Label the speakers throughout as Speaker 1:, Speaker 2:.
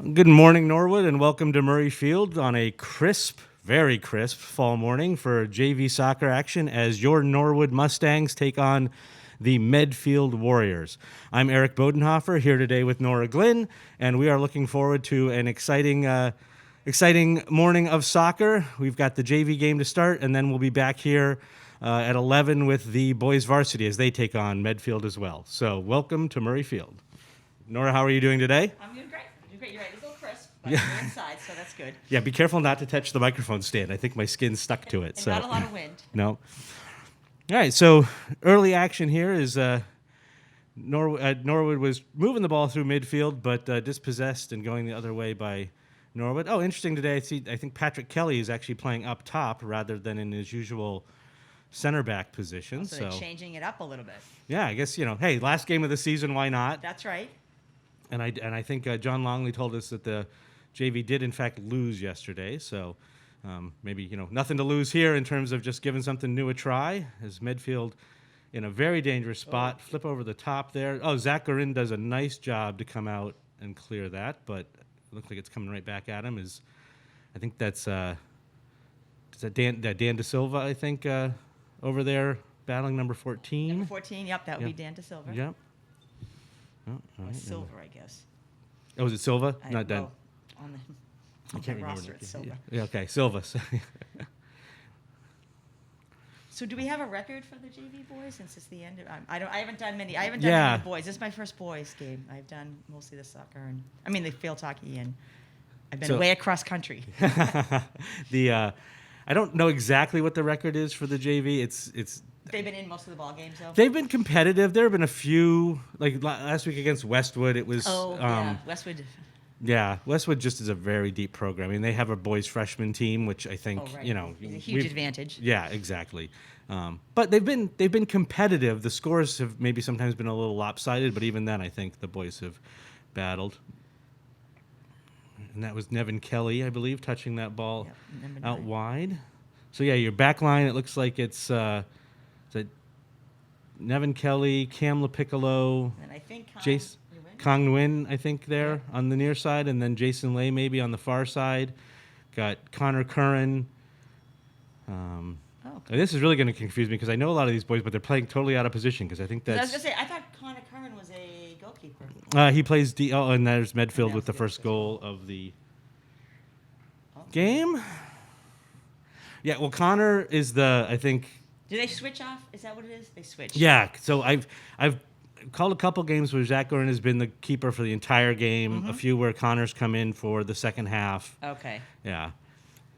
Speaker 1: Good morning, Norwood, and welcome to Murray Field on a crisp, very crisp fall morning for JV soccer action as your Norwood Mustangs take on the Medfield Warriors. I'm Eric Bodenhofer here today with Nora Glynn, and we are looking forward to an exciting morning of soccer. We've got the JV game to start, and then we'll be back here at 11 with the boys varsity as they take on Medfield as well. So welcome to Murray Field. Nora, how are you doing today?
Speaker 2: I'm doing great. You're right. It's a little crisp, but you're inside, so that's good.
Speaker 1: Yeah, be careful not to touch the microphone stand. I think my skin's stuck to it.
Speaker 2: And not a lot of wind.
Speaker 1: No. All right, so early action here is Norwood was moving the ball through midfield, but dispossessed and going the other way by Norwood. Oh, interesting today. I think Patrick Kelly is actually playing up top rather than in his usual center back position.
Speaker 2: So they're changing it up a little bit.
Speaker 1: Yeah, I guess, hey, last game of the season, why not?
Speaker 2: That's right.
Speaker 1: And I think John Longley told us that the JV did, in fact, lose yesterday. So maybe, nothing to lose here in terms of just giving something new a try. As Medfield in a very dangerous spot. Flip over the top there. Oh, Zach Gorin does a nice job to come out and clear that. But it looks like it's coming right back at him. I think that's is that Dan De Silva, I think, over there battling number 14.
Speaker 2: Number 14, yep, that would be Dan De Silva.
Speaker 1: Yep. Oh, all
Speaker 2: Or
Speaker 1: right.
Speaker 2: Silver, I guess.
Speaker 1: Oh, is it Silva? Not Dan.
Speaker 2: Well, on
Speaker 1: I
Speaker 2: the
Speaker 1: can't remember.
Speaker 2: roster, it's Silva.
Speaker 1: Yeah, okay, Silva.
Speaker 2: So do we have a record for the JV boys since it's the end? I haven't done many. I haven't done
Speaker 1: Yeah.
Speaker 2: any of the boys. This is my first boys game. I've done mostly the soccer and the field hockey, and I've been way across country.
Speaker 1: I don't know exactly what the record is for the JV. It's
Speaker 2: They've been in most of the ball games, though.
Speaker 1: They've been competitive. There have been a few, like last week against Westwood. It was
Speaker 2: Westwood.
Speaker 1: Yeah, Westwood just is a very deep program. I mean, they have a boys freshman team, which I think
Speaker 2: It's a huge
Speaker 1: we've-
Speaker 2: advantage.
Speaker 1: Yeah, exactly. But they've been competitive. The scores have maybe sometimes been a little lopsided, but even then, I think the boys have battled. And that was Nevin Kelly, I believe, touching that ball
Speaker 2: Yep,
Speaker 1: out wide. So yeah, your back line, it looks like it's Nevin Kelly, Cam LaPiccolo,
Speaker 2: And I think
Speaker 1: Kong Nguyen, I think, there on the near side, and then Jason Lay maybe on the far side. Got Connor Curran. This is really going to confuse me because I know a lot of these boys, but they're playing totally out of position because I think
Speaker 2: I was
Speaker 1: that's...
Speaker 2: going to say, I thought Connor Curran was a goalkeeper.
Speaker 1: he plays and there's Medfield with the first goal of the game. Yeah, well, Connor is I think...
Speaker 2: Do they switch off? Is that what it is? They switch.
Speaker 1: Yeah, so I've called a couple games where Zach Gorin has been the keeper for the entire game. A few where Connor's come in for the second half.
Speaker 2: Okay.
Speaker 1: Yeah,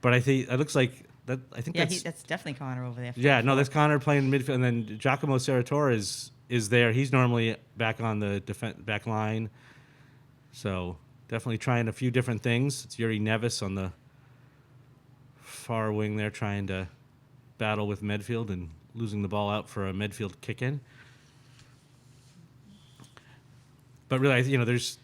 Speaker 1: but I think it looks like that. I think
Speaker 2: that's definitely Connor over there.
Speaker 1: Yeah, no, that's Connor playing midfield, and then Giacomo Serratore is there. He's normally back on the back line. So definitely trying a few different things. It's Yuri Nevis on the far wing there, trying to battle with Medfield and losing the ball out for a Medfield kick-in. But really, there's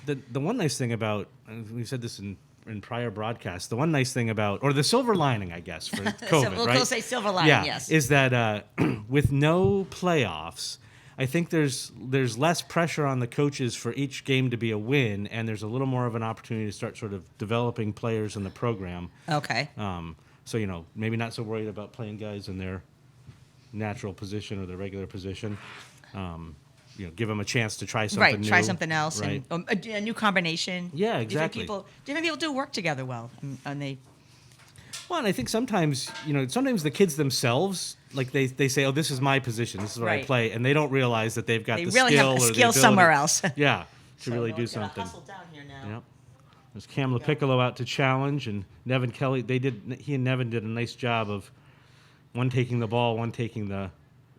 Speaker 1: the one nice thing about, and we said this in prior broadcasts, the one nice thing about, or the silver lining, I guess, for COVID,
Speaker 2: we'll
Speaker 1: right?
Speaker 2: go say silver lining, yes.
Speaker 1: Is that with no playoffs, I think there's less pressure on the coaches for each game to be a win, and there's a little more of an opportunity to start sort of developing players in the program.
Speaker 2: Okay.
Speaker 1: So, maybe not so worried about playing guys in their natural position or their regular position. Give them a chance to try something new.
Speaker 2: Try something else.
Speaker 1: Right.
Speaker 2: And a new combination.
Speaker 1: Yeah, exactly.
Speaker 2: Different people do work together well. And they...
Speaker 1: Well, and I think sometimes the kids themselves, like they say, oh, this is my position. This is what I play. And they don't realize that they've got the skill.
Speaker 2: They really have a skill somewhere else.
Speaker 1: Yeah, to really do something.
Speaker 2: Hustle down here now.
Speaker 1: Yep. There's Cam LaPiccolo out to challenge, and Nevin Kelly. He and Nevin did a nice job of one taking the ball, one taking the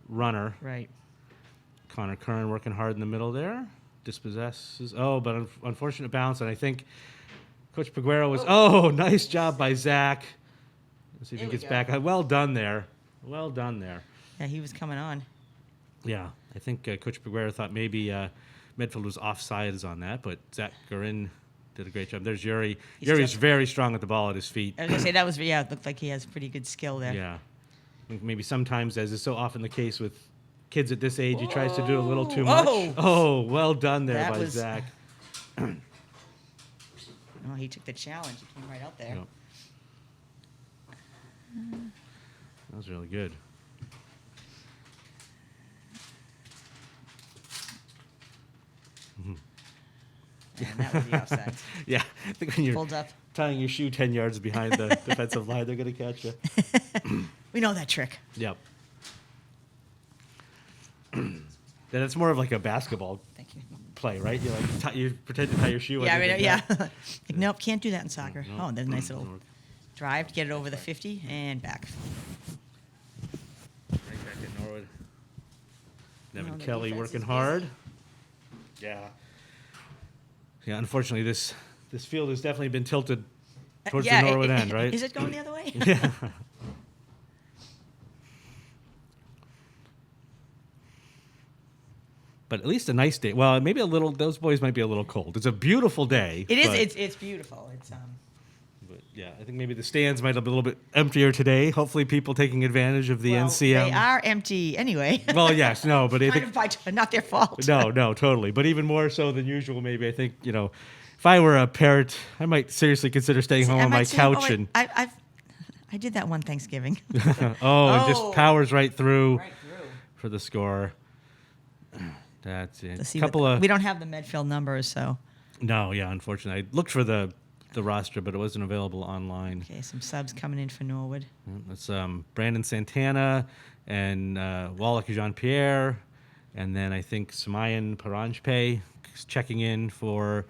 Speaker 1: runner.
Speaker 2: Right.
Speaker 1: Connor Curran working hard in the middle there. Dispossesses. Oh, but unfortunate bounce, and I think Coach Peguero was. Oh, nice job by Zach. Let's see if he gets back. Well done there. Well done there.
Speaker 2: Yeah, he was coming on.
Speaker 1: Yeah, I think Coach Peguero thought maybe Medfield was offsides on that, but Zach Gorin did a great job. There's Yuri. Yuri's very strong at the ball at his feet.
Speaker 2: I was going to say, it looked like he has pretty good skill there.
Speaker 1: Yeah. I think maybe sometimes, as is so often the case with kids at this age, he tries to do a little too much. Oh, well done there by Zach.
Speaker 2: Oh, he took the challenge. He came right out there.
Speaker 1: Yep. That was really good.
Speaker 2: And that was the offside.
Speaker 1: Yeah, I think when you're
Speaker 2: Pulled up.
Speaker 1: tying your shoe 10 yards behind the defensive line, they're going to catch you.
Speaker 2: We know that trick.
Speaker 1: Yep. Then it's more of like a basketball
Speaker 2: Thank you.
Speaker 1: play, right? You like you pretend to tie your shoe.
Speaker 2: Yeah,
Speaker 1: under the
Speaker 2: yeah.
Speaker 1: net.
Speaker 2: Like, nope, can't do that in soccer.
Speaker 1: No.
Speaker 2: Oh, there's a nice little drive to get it over the 50 and back.
Speaker 1: Right back at Norwood. Nevin
Speaker 2: No, the
Speaker 1: Kelly
Speaker 2: defense
Speaker 1: working
Speaker 2: is
Speaker 1: hard.
Speaker 2: busy.
Speaker 1: Yeah. Yeah, unfortunately, this field has definitely been tilted towards the Norwood end, right?
Speaker 2: Is it going the other way?
Speaker 1: Yeah. But at least a nice day. Well, maybe a little. Those boys might be a little cold. It's a beautiful day.
Speaker 2: It is.
Speaker 1: but-
Speaker 2: It's beautiful. It's
Speaker 1: But yeah, I think maybe the stands might have been a little bit emptier today. Hopefully, people taking advantage of the
Speaker 2: well,
Speaker 1: NCM.
Speaker 2: They are empty anyway.
Speaker 1: Well, yes, no, but I
Speaker 2: kind
Speaker 1: think
Speaker 2: of by not their fault.
Speaker 1: no, totally. But even more so than usual, maybe I think if I were a parent, I might seriously consider staying home
Speaker 2: I
Speaker 1: on
Speaker 2: might
Speaker 1: my
Speaker 2: say,
Speaker 1: couch
Speaker 2: oh,
Speaker 1: and
Speaker 2: I did that one Thanksgiving.
Speaker 1: and just powers right through
Speaker 2: Right through.
Speaker 1: for the score. That's it.
Speaker 2: To see
Speaker 1: Couple
Speaker 2: what,
Speaker 1: of
Speaker 2: we don't have the Medfield numbers, so
Speaker 1: no, yeah. Unfortunately, I looked for the roster, but it wasn't available online.
Speaker 2: okay. Some subs coming in for Norwood.
Speaker 1: That's Brandon Santana and Wallach Jean Pierre, and then I think Samayan Paranjpe checking in for.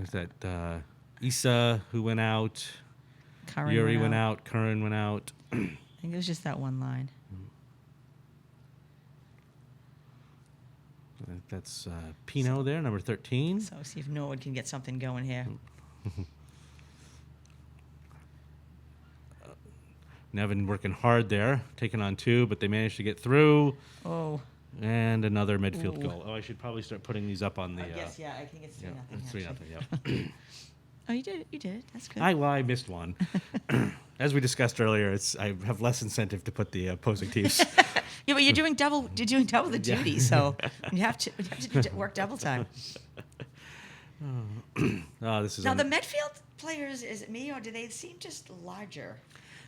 Speaker 1: Is that Issa who went out?
Speaker 2: Curran
Speaker 1: Yuri went out. Curran went out.
Speaker 2: I think it was just that one line.
Speaker 1: That's Pino there, number 13.
Speaker 2: So see if Norwood can get something going here.
Speaker 1: Nevin working hard there, taking on 2, but they managed to get through.
Speaker 2: Oh,
Speaker 1: And another midfield
Speaker 2: Ooh.
Speaker 1: goal. Oh, I should probably start putting these up on the.
Speaker 2: I guess yeah. I think it's 3-0.
Speaker 1: Yeah, it's 3-0.
Speaker 2: actually.
Speaker 1: Yeah.
Speaker 2: Oh, you did it. You did it. That's good.
Speaker 1: I missed one. As we discussed earlier, I have less incentive to put the opposing teams.
Speaker 2: Yeah, but you're doing double the
Speaker 1: Yeah.
Speaker 2: duty, so you have to work double time.
Speaker 1: Oh, this is
Speaker 2: Now the Medfield players, is it me or do they seem just larger,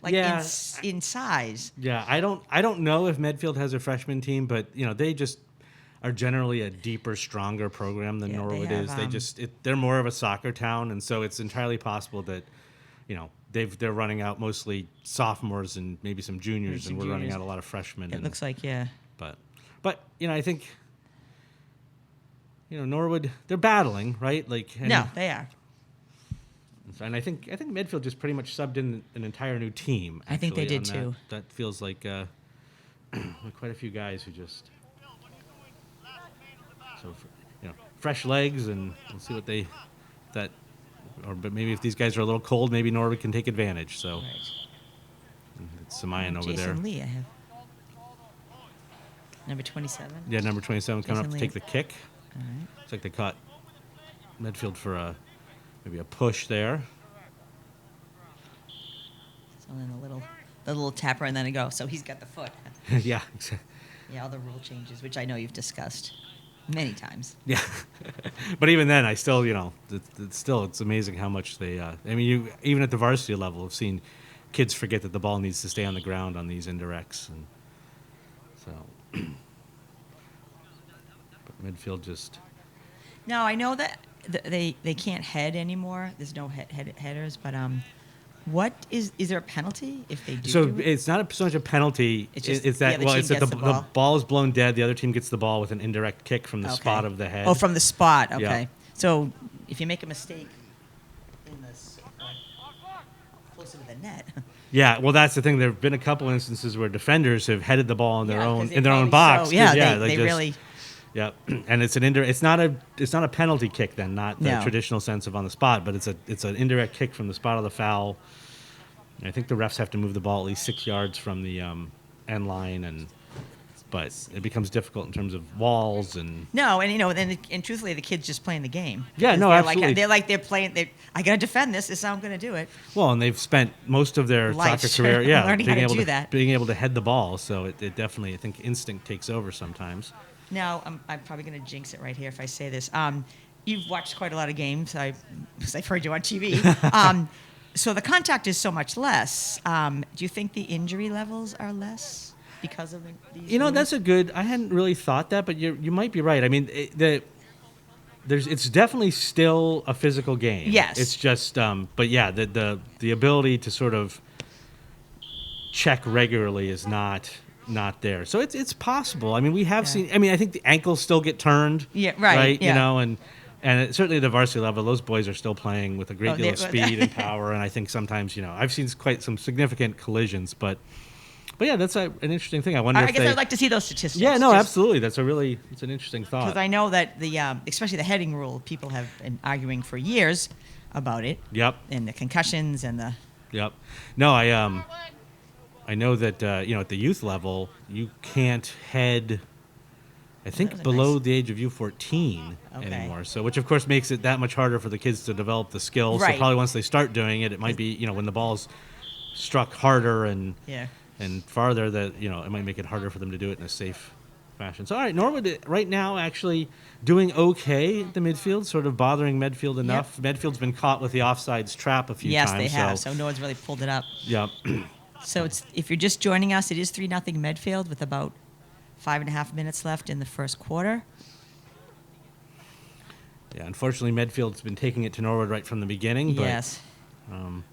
Speaker 2: like
Speaker 1: Yeah.
Speaker 2: in size?
Speaker 1: Yeah, I don't know if Medfield has a freshman team, but they just are generally a deeper, stronger program than
Speaker 2: Yeah, they
Speaker 1: Norwood
Speaker 2: have,
Speaker 1: is. They're more of a soccer town, and so it's entirely possible that they're running out mostly sophomores and maybe some juniors,
Speaker 2: Some
Speaker 1: and we're running
Speaker 2: juniors.
Speaker 1: out a lot of freshmen.
Speaker 2: It
Speaker 1: and,
Speaker 2: looks like yeah.
Speaker 1: but I think Norwood, they're battling, right?
Speaker 2: No, they are.
Speaker 1: And I think Medfield just pretty much subbed in an entire new team.
Speaker 2: I think they
Speaker 1: actually,
Speaker 2: did
Speaker 1: on
Speaker 2: too.
Speaker 1: That feels like quite a few guys who just fresh legs, and we'll see what but maybe if these guys are a little cold, maybe Norwood can take advantage. So
Speaker 2: Right.
Speaker 1: it's Samayan over
Speaker 2: Jason
Speaker 1: there.
Speaker 2: Lee, I have. Number 27.
Speaker 1: Yeah, number 27 coming up
Speaker 2: Jason
Speaker 1: to
Speaker 2: Lee.
Speaker 1: take the kick.
Speaker 2: All right.
Speaker 1: Looks like they caught Medfield for maybe a push there.
Speaker 2: So then the little tapper and then a go. So he's got the foot.
Speaker 1: Yeah, exactly.
Speaker 2: Yeah, all the rule changes, which I know you've discussed many times.
Speaker 1: Yeah, but even then, I still, it's amazing how much they. You even at the varsity level have seen kids forget that the ball needs to stay on the ground on these indirects, and so. But Midfield just.
Speaker 2: No, I know that they can't head anymore. There's no headers, but what is there a penalty if they do?
Speaker 1: So
Speaker 2: do it?
Speaker 1: it's not so much a penalty.
Speaker 2: It's just
Speaker 1: it's
Speaker 2: the
Speaker 1: that
Speaker 2: other
Speaker 1: well,
Speaker 2: team
Speaker 1: it's that
Speaker 2: gets
Speaker 1: the
Speaker 2: the ball.
Speaker 1: ball is blown dead. The other team gets the ball with an indirect kick from the
Speaker 2: Okay.
Speaker 1: spot of the head.
Speaker 2: Oh, from the spot. Okay.
Speaker 1: Yeah.
Speaker 2: So if you make a mistake in this closer to the net.
Speaker 1: Yeah, well, that's the thing. There have been a couple instances where defenders have headed the ball in their
Speaker 2: Yeah, 'cause
Speaker 1: own
Speaker 2: they
Speaker 1: in their own
Speaker 2: probably
Speaker 1: box.
Speaker 2: so- yeah,
Speaker 1: 'cause,
Speaker 2: they
Speaker 1: just-
Speaker 2: really.
Speaker 1: Yeah, and it's an indirect. It's not a penalty kick then, not the
Speaker 2: No.
Speaker 1: traditional sense of on the spot, but it's an indirect kick from the spot of the foul. And I think the refs have to move the ball at least 6 yards from the end line, but it becomes difficult in terms of walls and.
Speaker 2: No, and and truthfully, the kid's just playing the game.
Speaker 1: Yeah,
Speaker 2: Because
Speaker 1: no,
Speaker 2: they're
Speaker 1: absolutely.
Speaker 2: They're playing. I gotta defend this. This is how I'm gonna do it.
Speaker 1: Well, and they've spent most of their
Speaker 2: Life
Speaker 1: soccer career,
Speaker 2: learning
Speaker 1: being
Speaker 2: how to
Speaker 1: able
Speaker 2: do that.
Speaker 1: being able to head the ball. So it definitely, I think, instinct takes over sometimes.
Speaker 2: Now, I'm probably going to jinx it right here if I say this. you've watched quite a lot of games. Because I've heard you on TV. So the contact is so much less. Do you think the injury levels are less because of these?
Speaker 1: You know,
Speaker 2: rules?
Speaker 1: that's a good. I hadn't really thought that, but you might be right. I mean, it's definitely still a physical game.
Speaker 2: Yes.
Speaker 1: It's just, but yeah, the ability to sort of check regularly is not there. So it's possible. I mean, we have seen. I mean, I think the ankles still get turned.
Speaker 2: Yeah, right,
Speaker 1: You
Speaker 2: yeah.
Speaker 1: know, and certainly at the varsity level, those boys are still playing with a great
Speaker 2: Oh,
Speaker 1: deal of
Speaker 2: they're-
Speaker 1: speed and power. And I think sometimes, I've seen quite some significant collisions, but yeah, that's an interesting thing. I wonder
Speaker 2: I
Speaker 1: if
Speaker 2: guess I'd like to see those statistics.
Speaker 1: Yeah, no,
Speaker 2: just
Speaker 1: absolutely. It's an interesting thought.
Speaker 2: Because I know that especially the heading rule, people have been arguing for years about it.
Speaker 1: Yep.
Speaker 2: And the concussions and the.
Speaker 1: Yep. No, I know that at the youth level you can't head. I think
Speaker 2: was a
Speaker 1: below
Speaker 2: nice-
Speaker 1: the age of U14
Speaker 2: Okay.
Speaker 1: anymore. So, which of course makes it that much harder for the kids to develop the skills.
Speaker 2: Right.
Speaker 1: So probably once they start doing it, it might be when the ball's struck harder and
Speaker 2: Yeah.
Speaker 1: farther, that it might make it harder for them to do it in a safe fashion. So all right, Norwood right now actually doing okay at the midfield, sort of bothering Medfield enough. Medfield's been caught with the offsides trap a few
Speaker 2: Yes,
Speaker 1: times.
Speaker 2: they have. So no one's really pulled it up.
Speaker 1: Yep.
Speaker 2: So if you're just joining us, it is 3-0 Medfield with about 5.5 minutes left in the first quarter.
Speaker 1: Yeah, unfortunately, Medfield's been taking it to Norwood right from the beginning. But,
Speaker 2: Yes.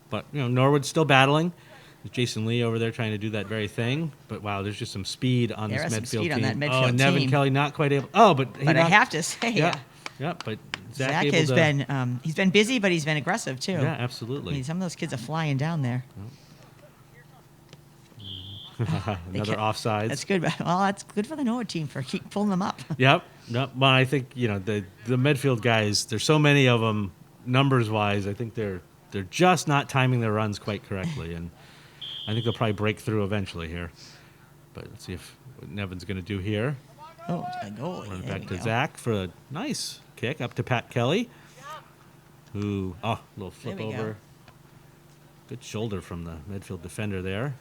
Speaker 1: But Norwood's still battling. There's Jason Lee over there trying to do that very thing. But wow, there's just some speed on
Speaker 2: There
Speaker 1: this
Speaker 2: is some
Speaker 1: Medfield
Speaker 2: speed on
Speaker 1: team.
Speaker 2: that Medfield
Speaker 1: and Nevin
Speaker 2: team.
Speaker 1: Kelly not quite able. Oh, but
Speaker 2: But I have to say,
Speaker 1: yeah. But
Speaker 2: Zach
Speaker 1: able
Speaker 2: has
Speaker 1: to,
Speaker 2: been he's been busy, but he's been aggressive too.
Speaker 1: Yeah,
Speaker 2: I
Speaker 1: absolutely.
Speaker 2: mean, some of those kids are flying down there.
Speaker 1: Another offsides.
Speaker 2: That's good. Well, that's good for the Norwood team for keep pulling them up.
Speaker 1: Yep. Well, I think the Medfield guys. There's so many of them, numbers wise. I think they're just not timing their runs quite correctly, and I think they'll probably break through eventually here. But let's see what Nevin's going to do here.
Speaker 2: Oh, a goal.
Speaker 1: Run it
Speaker 2: There
Speaker 1: back
Speaker 2: we
Speaker 1: to
Speaker 2: go.
Speaker 1: Zach for a nice kick up to Pat Kelly, who a little flip
Speaker 2: There we go.
Speaker 1: over. Good shoulder from the Medfield defender there.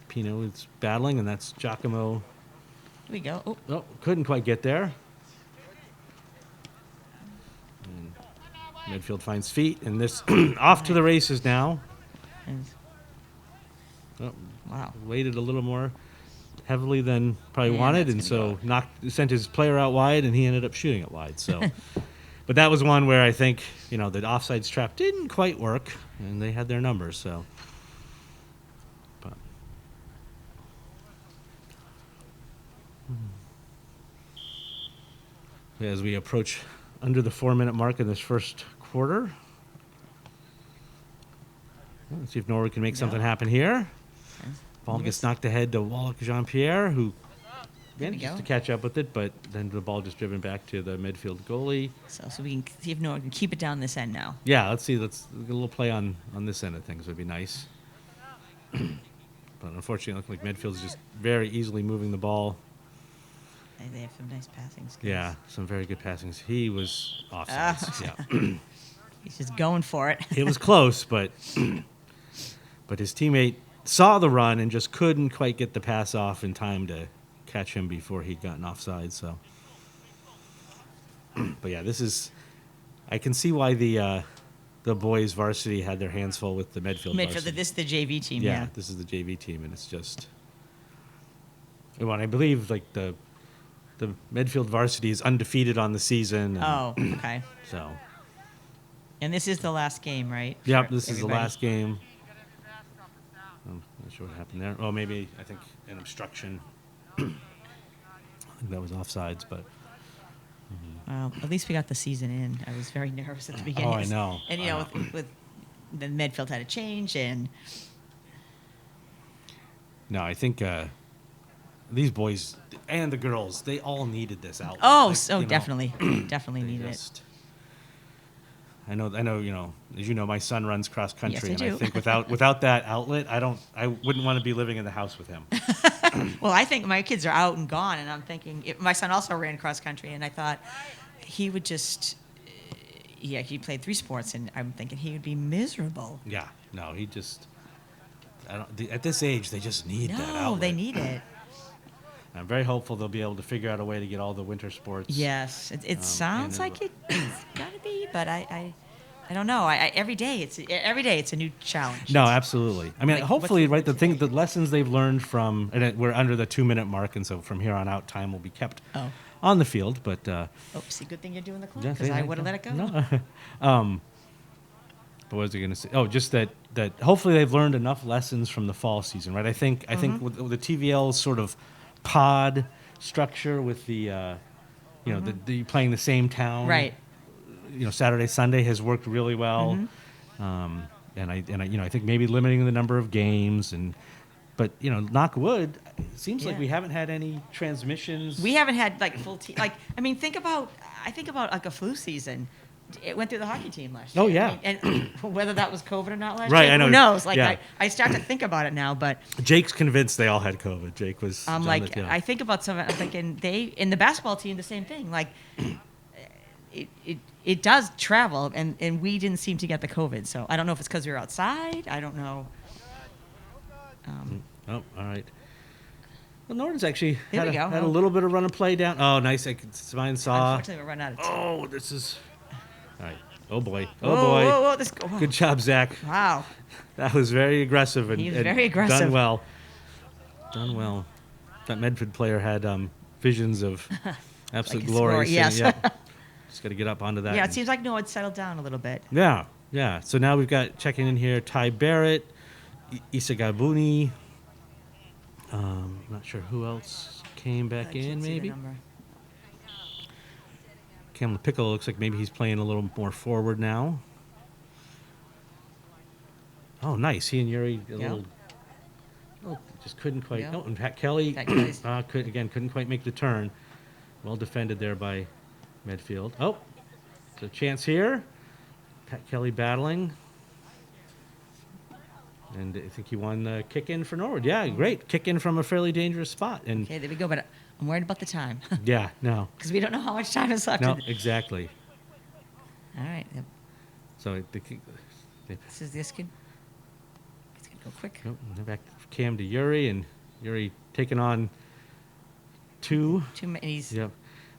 Speaker 1: Pino is battling, and that's Giacomo.
Speaker 2: Here we go. Oh,
Speaker 1: Oh, couldn't quite get there. And Medfield finds feet, and this off to the races now.
Speaker 2: and-
Speaker 1: Oh,
Speaker 2: wow.
Speaker 1: waited a little more heavily than probably
Speaker 2: Yeah,
Speaker 1: wanted,
Speaker 2: that's
Speaker 1: and
Speaker 2: gonna
Speaker 1: so sent his player out wide, and he ended up shooting it wide. So, but that was one where I think the offsides trap didn't quite work, and they had their numbers. So, but as we approach under the 4-minute mark in this first quarter, let's see if Norwood can make something happen here. Ball gets knocked ahead to Wallach Jean-Pierre, who manages
Speaker 2: go.
Speaker 1: to catch up with it, but then the ball just driven back to the midfield goalie.
Speaker 2: So we can see if Norwood can keep it down this end now.
Speaker 1: Yeah, let's see. Let's get a little play on this end of things would be nice. But unfortunately, it looks like Medfield's just very easily moving the ball.
Speaker 2: They have some nice passing skills.
Speaker 1: Yeah, some very good passings. He was offsides. Yeah,
Speaker 2: He's just going for it.
Speaker 1: it was close, but his teammate saw the run and just couldn't quite get the pass off in time to catch him before he'd gotten offside. So, but yeah, I can see why the boys varsity had their hands full with the Medfield
Speaker 2: Medfield,
Speaker 1: varsity.
Speaker 2: this is the JV team.
Speaker 1: Yeah,
Speaker 2: Yeah.
Speaker 1: this is the JV team, and it's just. Well, I believe like the Medfield varsity is undefeated on the season. And
Speaker 2: Oh, okay.
Speaker 1: So.
Speaker 2: And this is the last game, right?
Speaker 1: Yep,
Speaker 2: for
Speaker 1: this is the
Speaker 2: everybody?
Speaker 1: last game. I'm not sure what happened there. Oh, maybe I think an obstruction. I think that was offsides, but
Speaker 2: Well, at least we got the season in. I was very nervous at the beginning.
Speaker 1: I know.
Speaker 2: And
Speaker 1: I know.
Speaker 2: with the Medfield had a change, and
Speaker 1: no, I think these boys and the girls, they all needed this outlet.
Speaker 2: oh,
Speaker 1: Like,
Speaker 2: so
Speaker 1: you know,
Speaker 2: definitely, definitely
Speaker 1: they
Speaker 2: needed it.
Speaker 1: just- I know. As you know, my son runs cross country,
Speaker 2: Yes, I
Speaker 1: and I
Speaker 2: do.
Speaker 1: think without that outlet, I wouldn't want to be living in the house with him.
Speaker 2: Well, I think my kids are out and gone, and I'm thinking my son also ran cross country, and I thought he would just, he played 3 sports, and I'm thinking he would be miserable.
Speaker 1: Yeah, no, he just. At this age, they just need that outlet.
Speaker 2: No, they need it.
Speaker 1: I'm very hopeful they'll be able to figure out a way to get all the winter sports.
Speaker 2: Yes, it sounds
Speaker 1: in
Speaker 2: like
Speaker 1: as
Speaker 2: it's gotta be, but I don't know. Every day it's a new challenge.
Speaker 1: No,
Speaker 2: It's
Speaker 1: absolutely. I mean,
Speaker 2: like,
Speaker 1: hopefully, right?
Speaker 2: what's today?
Speaker 1: The lessons they've learned from, and we're under the 2-minute mark, and so from here on out, time will be kept
Speaker 2: Oh.
Speaker 1: on the field. But
Speaker 2: Oh, see, good thing you're doing the clock
Speaker 1: yeah,
Speaker 2: because
Speaker 1: see,
Speaker 2: I would have let it go.
Speaker 1: No. But what was I going to say? Oh, just that hopefully they've learned enough lessons from the fall season, right? I think with the TVL's sort of pod structure with the the playing the same town,
Speaker 2: Right.
Speaker 1: Saturday Sunday has worked really well. And I think maybe limiting the number of games but knock wood, it seems like
Speaker 2: Yeah.
Speaker 1: we haven't had any transmissions.
Speaker 2: We haven't had like a full team. Like, I mean, I think about like a flu season. It went through the hockey team last year.
Speaker 1: Oh, yeah.
Speaker 2: I mean, and whether that was COVID or not last
Speaker 1: Right,
Speaker 2: year,
Speaker 1: I know.
Speaker 2: who knows? Like,
Speaker 1: Yeah.
Speaker 2: I start to think about it now, but
Speaker 1: Jake's convinced they all had COVID. Jake was.
Speaker 2: I'm
Speaker 1: on
Speaker 2: like,
Speaker 1: the-
Speaker 2: I think about some. I'm thinking in the basketball team, the same thing. Like, it does travel, and we didn't seem to get the COVID. So I don't know if it's because we were outside. I don't know.
Speaker 1: Oh, all right. Well, Norton's actually
Speaker 2: There we go.
Speaker 1: had a little bit of run and play down. Oh, nice. I could mine saw.
Speaker 2: Unfortunately, we're running out of time.
Speaker 1: Oh, this is. All right. Oh boy. Oh
Speaker 2: Whoa,
Speaker 1: boy.
Speaker 2: whoa, whoa, this go.
Speaker 1: Good job, Zach.
Speaker 2: Wow.
Speaker 1: That was very aggressive and,
Speaker 2: He was
Speaker 1: and
Speaker 2: very aggressive.
Speaker 1: Done well. Done well. That Medford player had visions of absolute
Speaker 2: his
Speaker 1: glory.
Speaker 2: score,
Speaker 1: so,
Speaker 2: yes.
Speaker 1: yeah. Just got to get up onto that.
Speaker 2: Yeah, it
Speaker 1: and-
Speaker 2: seems like Noah settled down a little bit.
Speaker 1: Yeah, yeah. So now we've got checking in here Ty Barrett, Isagabuni. Not sure who else came back
Speaker 2: I can't
Speaker 1: in,
Speaker 2: see the
Speaker 1: maybe.
Speaker 2: number.
Speaker 1: Cam Piccolo looks like maybe he's playing a little more forward now. Oh, nice. He and Yuri a little. Oh, just couldn't quite.
Speaker 2: Yeah.
Speaker 1: Oh, and Pat Kelly
Speaker 2: Pat Kelly's-
Speaker 1: couldn't quite make the turn. Well defended there by Medfield. Oh, there's a chance here. Pat Kelly battling. And I think he won the kick in for Norwood. Yeah, great. Kick in from a fairly dangerous spot. And
Speaker 2: Okay, there we go. But I'm worried about the time
Speaker 1: yeah, no.
Speaker 2: because we don't know how much time is left.
Speaker 1: No, exactly.
Speaker 2: All right. Yep.
Speaker 1: So the kick.
Speaker 2: This could. It's gonna go quick.
Speaker 1: Oh, back Cam to Yuri, and Yuri taking on two.
Speaker 2: He's
Speaker 1: Yep.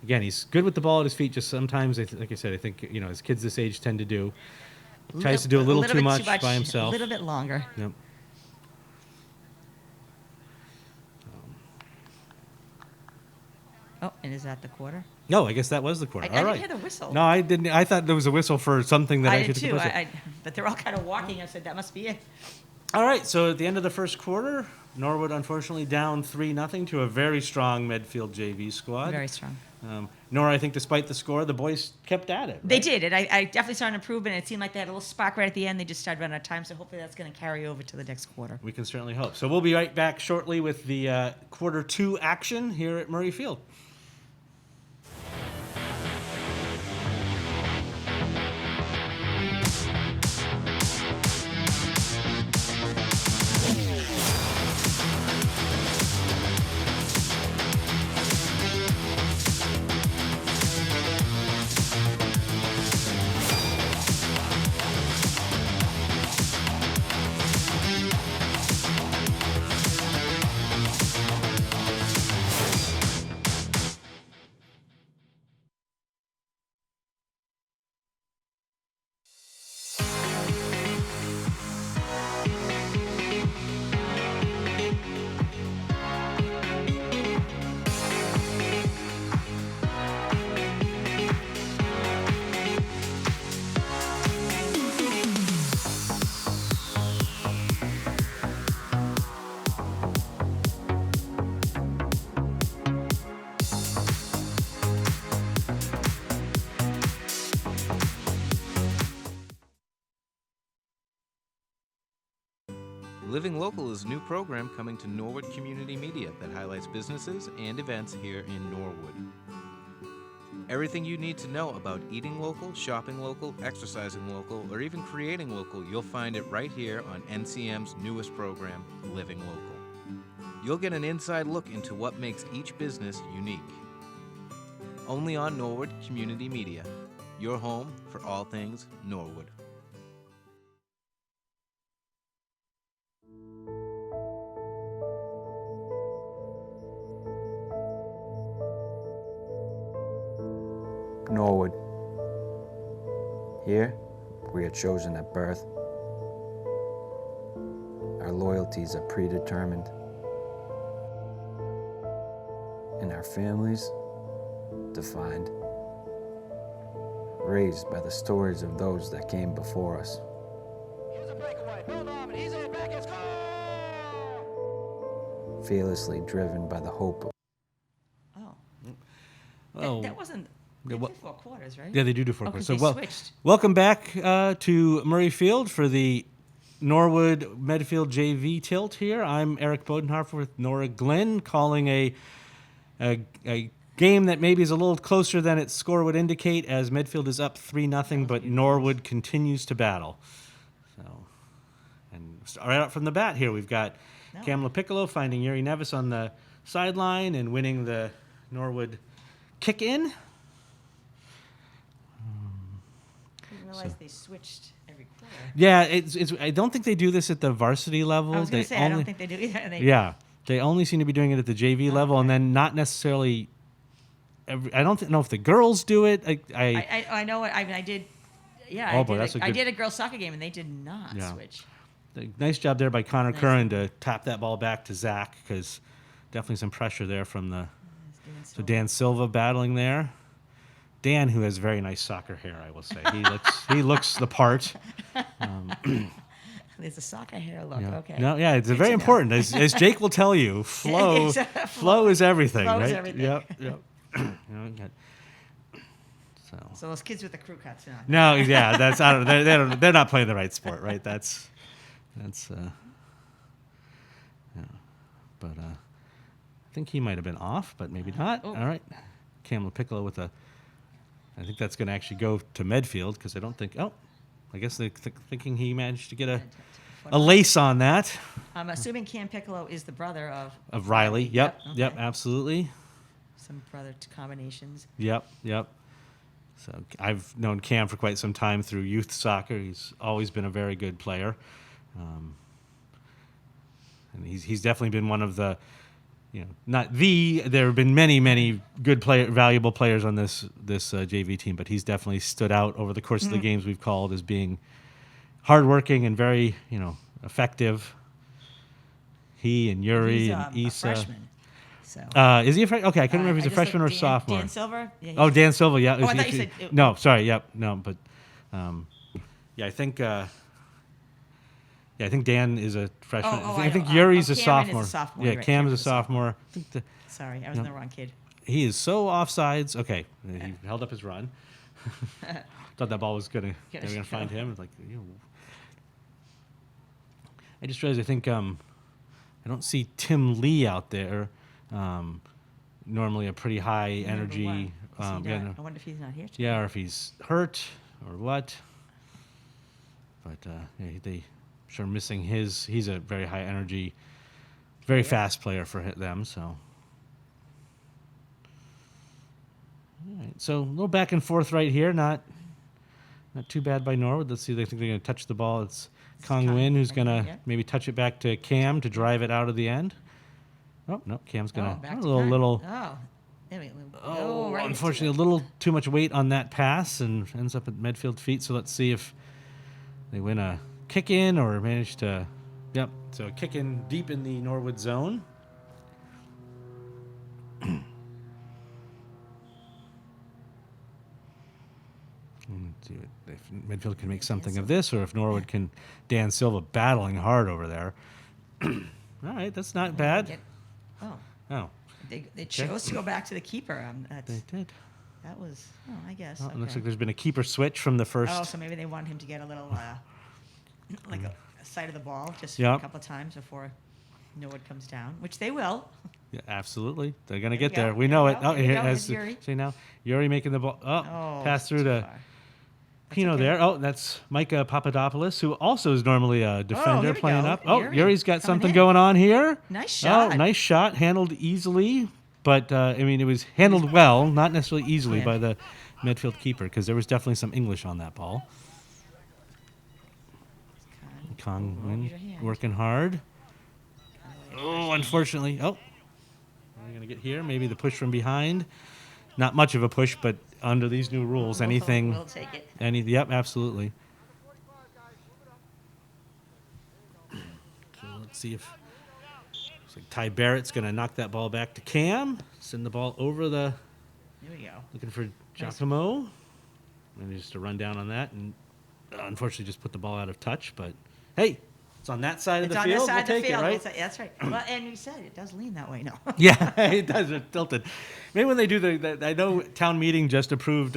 Speaker 1: Again, he's good with the ball at his feet. Just sometimes, like I said, I think as kids this age tend to do, tries to do a little too
Speaker 2: bit
Speaker 1: much by himself.
Speaker 2: A little bit longer.
Speaker 1: Yep.
Speaker 2: Oh, and is that the quarter?
Speaker 1: No, I guess that was the quarter.
Speaker 2: I
Speaker 1: All
Speaker 2: didn't
Speaker 1: right.
Speaker 2: hear the whistle.
Speaker 1: No, I didn't. I thought there was a whistle for something that I,
Speaker 2: I
Speaker 1: should
Speaker 2: did
Speaker 1: take
Speaker 2: too.
Speaker 1: a whistle.
Speaker 2: But they're all kind of walking. I said that must be it.
Speaker 1: All right. So at the end of the first quarter, Norwood unfortunately down 3-0 to a very strong Medfield JV squad.
Speaker 2: Very strong.
Speaker 1: Nora, I think despite the score, the boys kept at it.
Speaker 2: They
Speaker 1: right?
Speaker 2: did, and I definitely saw an improvement. It seemed like they had a little spark right at the end. They just started running out of time, so hopefully that's going to carry over to the next quarter.
Speaker 1: We can certainly hope. So we'll be right back shortly with the quarter 2 action here at Murray Field.
Speaker 3: Living Local is a new program coming to Norwood Community Media that highlights businesses and events here in Norwood. Everything you need to know about eating local, shopping local, exercising local, or even creating local, you'll find it right here on NCM's newest program, Living Local. You'll get an inside look into what makes each business unique. Only on Norwood Community Media, your home for all things Norwood.
Speaker 4: Norwood. Here, we are chosen at birth. Our loyalties are predetermined. And our families defined. Raised by the stories of those that came before us.
Speaker 5: Here's a breakaway. Bill Norman, he's in back and score!
Speaker 4: Fearlessly driven by the hope of
Speaker 2: Oh.
Speaker 1: Oh.
Speaker 2: That wasn't. They
Speaker 1: Yeah,
Speaker 2: did 4 quarters, right?
Speaker 1: Yeah, they do 4
Speaker 2: Oh,
Speaker 1: quarters.
Speaker 2: 'cause they switched.
Speaker 1: Welcome back to Murray Field for the Norwood Medfield JV tilt here. I'm Eric Bodenhofer with Nora Glenn calling a game that maybe is a little closer than its score would indicate, as Medfield is up 3-0, but Norwood continues to battle. So, and right out from the bat here, we've got Kamala Piccolo finding Yuri Nevis on the sideline and winning the Norwood kick in.
Speaker 2: I didn't realize they switched every quarter.
Speaker 1: Yeah, it's. I don't think they do this at the varsity level.
Speaker 2: I was going
Speaker 1: They
Speaker 2: to say, I don't think they do either.
Speaker 1: Yeah, they only seem to be doing it at the JV level, and then not necessarily. I don't know if the girls do it.
Speaker 2: I know what I mean. I did. Yeah,
Speaker 1: Oh,
Speaker 2: I
Speaker 1: boy,
Speaker 2: did.
Speaker 1: that's a
Speaker 2: I
Speaker 1: good-
Speaker 2: did a girls soccer game, and they did not
Speaker 1: Yeah.
Speaker 2: switch.
Speaker 1: Nice job there by Connor
Speaker 2: Nice.
Speaker 1: Curran to tap that ball back to Zach, because definitely some pressure there from the. So Dan Silva battling there. Dan, who has very nice soccer hair, I will say. He looks the part.
Speaker 2: There's a soccer hair look.
Speaker 1: Yeah.
Speaker 2: Okay.
Speaker 1: No, yeah, it's
Speaker 2: Good
Speaker 1: very
Speaker 2: to know.
Speaker 1: important. As Jake will tell you, flow flow is everything,
Speaker 2: Flow
Speaker 1: right?
Speaker 2: is everything.
Speaker 1: Yep. You know,
Speaker 2: So those kids with the crew cuts.
Speaker 1: No, yeah, that's I don't. They're not playing the right sport, right? That's. Yeah. But I think he might have been off, but maybe not.
Speaker 2: Oh.
Speaker 1: All right, Kamala Piccolo with a. I think that's going to actually go to Medfield, because I don't think. Oh, I guess they're thinking he managed to get a lace on that.
Speaker 2: I'm assuming Cam Piccolo is the brother of
Speaker 1: Riley. Yep.
Speaker 2: Okay.
Speaker 1: Yep. Absolutely.
Speaker 2: Some brother combinations.
Speaker 1: Yep. So I've known Cam for quite some time through youth soccer. He's always been a very good player, and he's definitely been one of the, not the. There have been many good valuable players on this JV team, but he's definitely stood out over the course of the games we've called as being hardworking and very effective. He and Yuri
Speaker 2: He's
Speaker 1: and
Speaker 2: a
Speaker 1: Isa.
Speaker 2: freshman. So.
Speaker 1: Is he a freshman? Okay, I couldn't remember if he's a freshman or sophomore.
Speaker 2: Dan Silver? Yeah,
Speaker 1: Oh, Dan Silva, yeah.
Speaker 2: I thought you said...
Speaker 1: No, sorry, yep, no, but I think I think Dan is a freshman. I think Yuri's a
Speaker 2: Cameron
Speaker 1: sophomore.
Speaker 2: is a sophomore.
Speaker 1: Yeah,
Speaker 2: You're right,
Speaker 1: Cam
Speaker 2: Cameron's
Speaker 1: is a sophomore. I think
Speaker 2: Sorry, I was the wrong kid.
Speaker 1: he is so offsides. Okay, he held up his run. Thought that ball was they were gonna find him. Like, I just realized I think I don't see Tim Lee out there. Normally a pretty high energy.
Speaker 2: I wonder if he's not here today.
Speaker 1: Yeah, or if he's hurt or what. But they sure missing his. He's a very high energy, very fast player for them. So. All right, so a little back and forth right here. Not too bad by Norwood. Let's see. They think they're going to touch the ball. It's Kong Win who's going to maybe touch it back to Cam to drive it out of the end. Oh no, Cam's going to
Speaker 2: back
Speaker 1: a
Speaker 2: to
Speaker 1: little.
Speaker 2: Oh. Right
Speaker 1: Unfortunately, a little too much weight on that pass and ends up at Medfield feet. So let's see if they win a kick in or manage to. Yep. So a kick in deep in the Norwood zone. See if Medfield can make something of this, or if Norwood can. Dan Silva battling hard over there. All right, that's not bad. Oh.
Speaker 2: They chose to go back to the keeper.
Speaker 1: They did.
Speaker 2: That was, I guess.
Speaker 1: Well, it looks like there's been a keeper switch from the first.
Speaker 2: Oh, so maybe they want him to get a little, like a side of the ball just
Speaker 1: Yep.
Speaker 2: a couple of times before Norwood comes down, which they will.
Speaker 1: Yeah, absolutely. They're going to
Speaker 2: There
Speaker 1: get
Speaker 2: we
Speaker 1: there.
Speaker 2: go.
Speaker 1: We
Speaker 2: There
Speaker 1: know
Speaker 2: we
Speaker 1: it.
Speaker 2: go.
Speaker 1: Oh,
Speaker 2: Here we
Speaker 1: here
Speaker 2: go.
Speaker 1: has
Speaker 2: There's Yuri.
Speaker 1: see now. Yuri making the ball. Pass through
Speaker 2: too
Speaker 1: to
Speaker 2: far.
Speaker 1: Pino
Speaker 2: okay.
Speaker 1: there. Oh, that's Micah Papadopoulos, who also is normally a defender
Speaker 2: here we
Speaker 1: playing
Speaker 2: go.
Speaker 1: up. Oh,
Speaker 2: Yuri
Speaker 1: Yuri's got
Speaker 2: coming
Speaker 1: something
Speaker 2: in.
Speaker 1: going on here.
Speaker 2: Nice shot.
Speaker 1: Oh, nice shot. Handled easily. But, it was handled well, not necessarily easily by the Medfield keeper, because there was definitely some English on that ball. Kong Win working hard. Oh, unfortunately. Oh, we're going to get here. Maybe the push from behind. not much of a push, but under these new rules, anything,
Speaker 2: We'll take it.
Speaker 1: yep, absolutely. So let's see if looks like Ty Barrett's going to knock that ball back to Cam, send the ball over the,
Speaker 2: Here we go.
Speaker 1: looking for Giacomo, and just a run down on that, and unfortunately just put the ball out of touch, but hey, it's on that side of
Speaker 2: It's
Speaker 1: the
Speaker 2: on
Speaker 1: field.
Speaker 2: this side
Speaker 1: We'll
Speaker 2: of the
Speaker 1: take
Speaker 2: field.
Speaker 1: it, right?
Speaker 2: That's right. Well, and you said it does lean that way. No.
Speaker 1: Yeah, it does. It's tilted. Maybe when they do I know town meeting just approved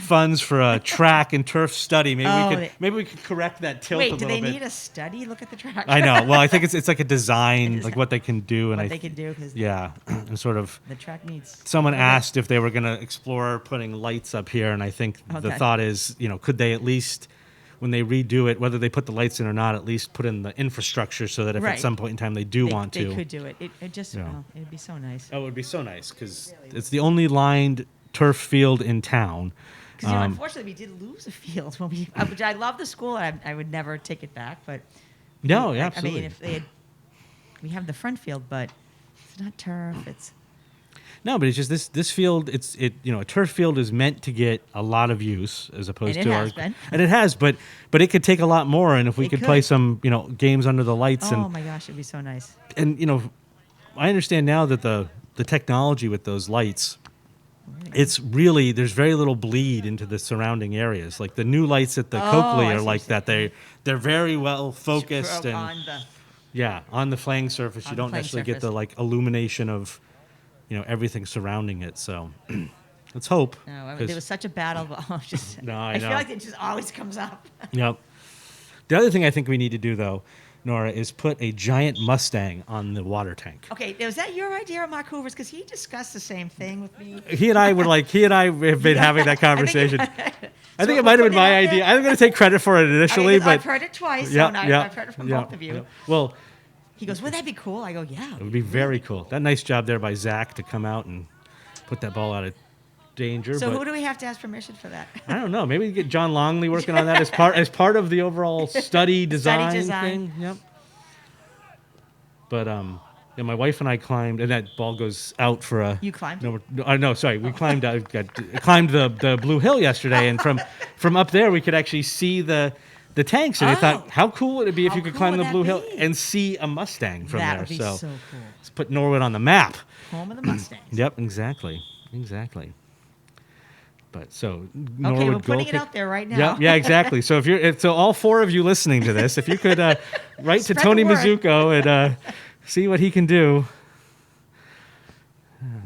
Speaker 1: funds for a track and turf study. Maybe we could correct that tilt a
Speaker 2: Wait,
Speaker 1: little
Speaker 2: do
Speaker 1: bit.
Speaker 2: they need a study? Look at the track.
Speaker 1: I know. Well, I think it's like a design, like what they can do, and
Speaker 2: What they can do, 'cause
Speaker 1: yeah, and sort of.
Speaker 2: the track needs.
Speaker 1: Someone asked if they were going to explore putting lights up here, and I think the
Speaker 2: Okay.
Speaker 1: thought is, could they at least, when they redo it, whether they put the lights in or not, at least put in the infrastructure so that if at
Speaker 2: Right.
Speaker 1: some point in time they do want
Speaker 2: They
Speaker 1: to.
Speaker 2: could do it. It just,
Speaker 1: Yeah.
Speaker 2: well, it'd be so nice.
Speaker 1: Oh, it would be so nice because it's the only lined turf field in town.
Speaker 2: Because unfortunately, we did lose a field when we. Which I love the school. I would never take it back, but.
Speaker 1: No,
Speaker 2: I
Speaker 1: absolutely.
Speaker 2: mean, if they had, we have the front field, but it's not turf. It's.
Speaker 1: No, but it's just this field. A turf field is meant to get a lot of use as opposed
Speaker 2: And it
Speaker 1: to
Speaker 2: has been.
Speaker 1: and it has, but it could take a lot more. And if we
Speaker 2: It
Speaker 1: could play
Speaker 2: could.
Speaker 1: some games under the lights
Speaker 2: Oh my gosh, it'd be so nice.
Speaker 1: and I understand now that the technology with those lights, it's really there's very little bleed into the surrounding areas. Like the new lights at the Coakley
Speaker 2: I
Speaker 1: are
Speaker 2: see
Speaker 1: like
Speaker 2: what you're
Speaker 1: that. They're very well focused and
Speaker 2: on the.
Speaker 1: yeah, on the playing surface.
Speaker 2: On
Speaker 1: You
Speaker 2: the
Speaker 1: don't
Speaker 2: playing
Speaker 1: necessarily get the
Speaker 2: surface.
Speaker 1: like illumination of everything surrounding it. So let's hope.
Speaker 2: No, I mean,
Speaker 1: 'cause-
Speaker 2: there was such a battle. But
Speaker 1: No, I
Speaker 2: I
Speaker 1: know.
Speaker 2: feel like it just always comes up.
Speaker 1: Yep. The other thing I think we need to do though, Nora, is put a giant Mustang on the water tank.
Speaker 2: Okay, was that your idea or Mark Hoover's? Because he discussed the same thing with me.
Speaker 1: He and I have been having that conversation. I think
Speaker 2: we'll
Speaker 1: it might have
Speaker 2: put
Speaker 1: been
Speaker 2: it
Speaker 1: my
Speaker 2: out there.
Speaker 1: idea. I'm going to take credit for it initially, but
Speaker 2: I've heard it twice,
Speaker 1: yeah,
Speaker 2: so now
Speaker 1: yeah,
Speaker 2: I've heard it from
Speaker 1: yeah,
Speaker 2: both of you.
Speaker 1: yeah. Well,
Speaker 2: He goes, "Would that be cool?" I go, "Yeah."
Speaker 1: it would be very cool. That nice job there by Zach to come out and put that ball out of danger.
Speaker 2: So
Speaker 1: but
Speaker 2: who do we have to ask permission for that?
Speaker 1: I don't know. Maybe we get John Longley working on that as part of the overall study design
Speaker 2: design.
Speaker 1: thing. Yep. But my wife and I climbed, and that ball goes out for a.
Speaker 2: You climbed?
Speaker 1: No, sorry. We climbed. Climbed the Blue Hill yesterday, and from up there we could actually see the tanks. And I thought,
Speaker 2: Oh.
Speaker 1: how cool would it be if
Speaker 2: How
Speaker 1: you could
Speaker 2: cool
Speaker 1: climb
Speaker 2: would
Speaker 1: the
Speaker 2: that
Speaker 1: Blue Hill
Speaker 2: be?
Speaker 1: and see a Mustang from
Speaker 2: That
Speaker 1: there?
Speaker 2: would be so cool.
Speaker 1: Let's put Norwood on the map.
Speaker 2: Home of the Mustangs.
Speaker 1: Yep, exactly. But so
Speaker 2: Okay,
Speaker 1: Norwood
Speaker 2: we're putting
Speaker 1: goal
Speaker 2: it
Speaker 1: kick-
Speaker 2: out there right now.
Speaker 1: Yeah, exactly. So so all four of you listening to this, if you could write to
Speaker 2: Spread
Speaker 1: Tony
Speaker 2: the word.
Speaker 1: Mizuko and see what he can do.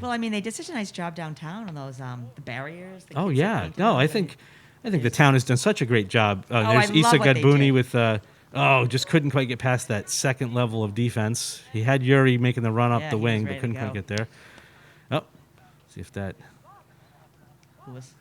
Speaker 2: Well, I mean, they did such a nice job downtown on those the barriers. The
Speaker 1: Oh
Speaker 2: kids that
Speaker 1: yeah,
Speaker 2: painted
Speaker 1: no,
Speaker 2: them,
Speaker 1: I
Speaker 2: and-
Speaker 1: think the town has done such a great job.
Speaker 2: I
Speaker 1: There's
Speaker 2: love
Speaker 1: Issa
Speaker 2: what they
Speaker 1: Gadbuni
Speaker 2: did.
Speaker 1: with just couldn't quite get past that second level of defense. He had Yuri making the run up
Speaker 2: Yeah,
Speaker 1: the
Speaker 2: he was
Speaker 1: wing,
Speaker 2: ready
Speaker 1: but
Speaker 2: to
Speaker 1: couldn't
Speaker 2: go.
Speaker 1: quite get there. Oh, see if that.
Speaker 2: Who was-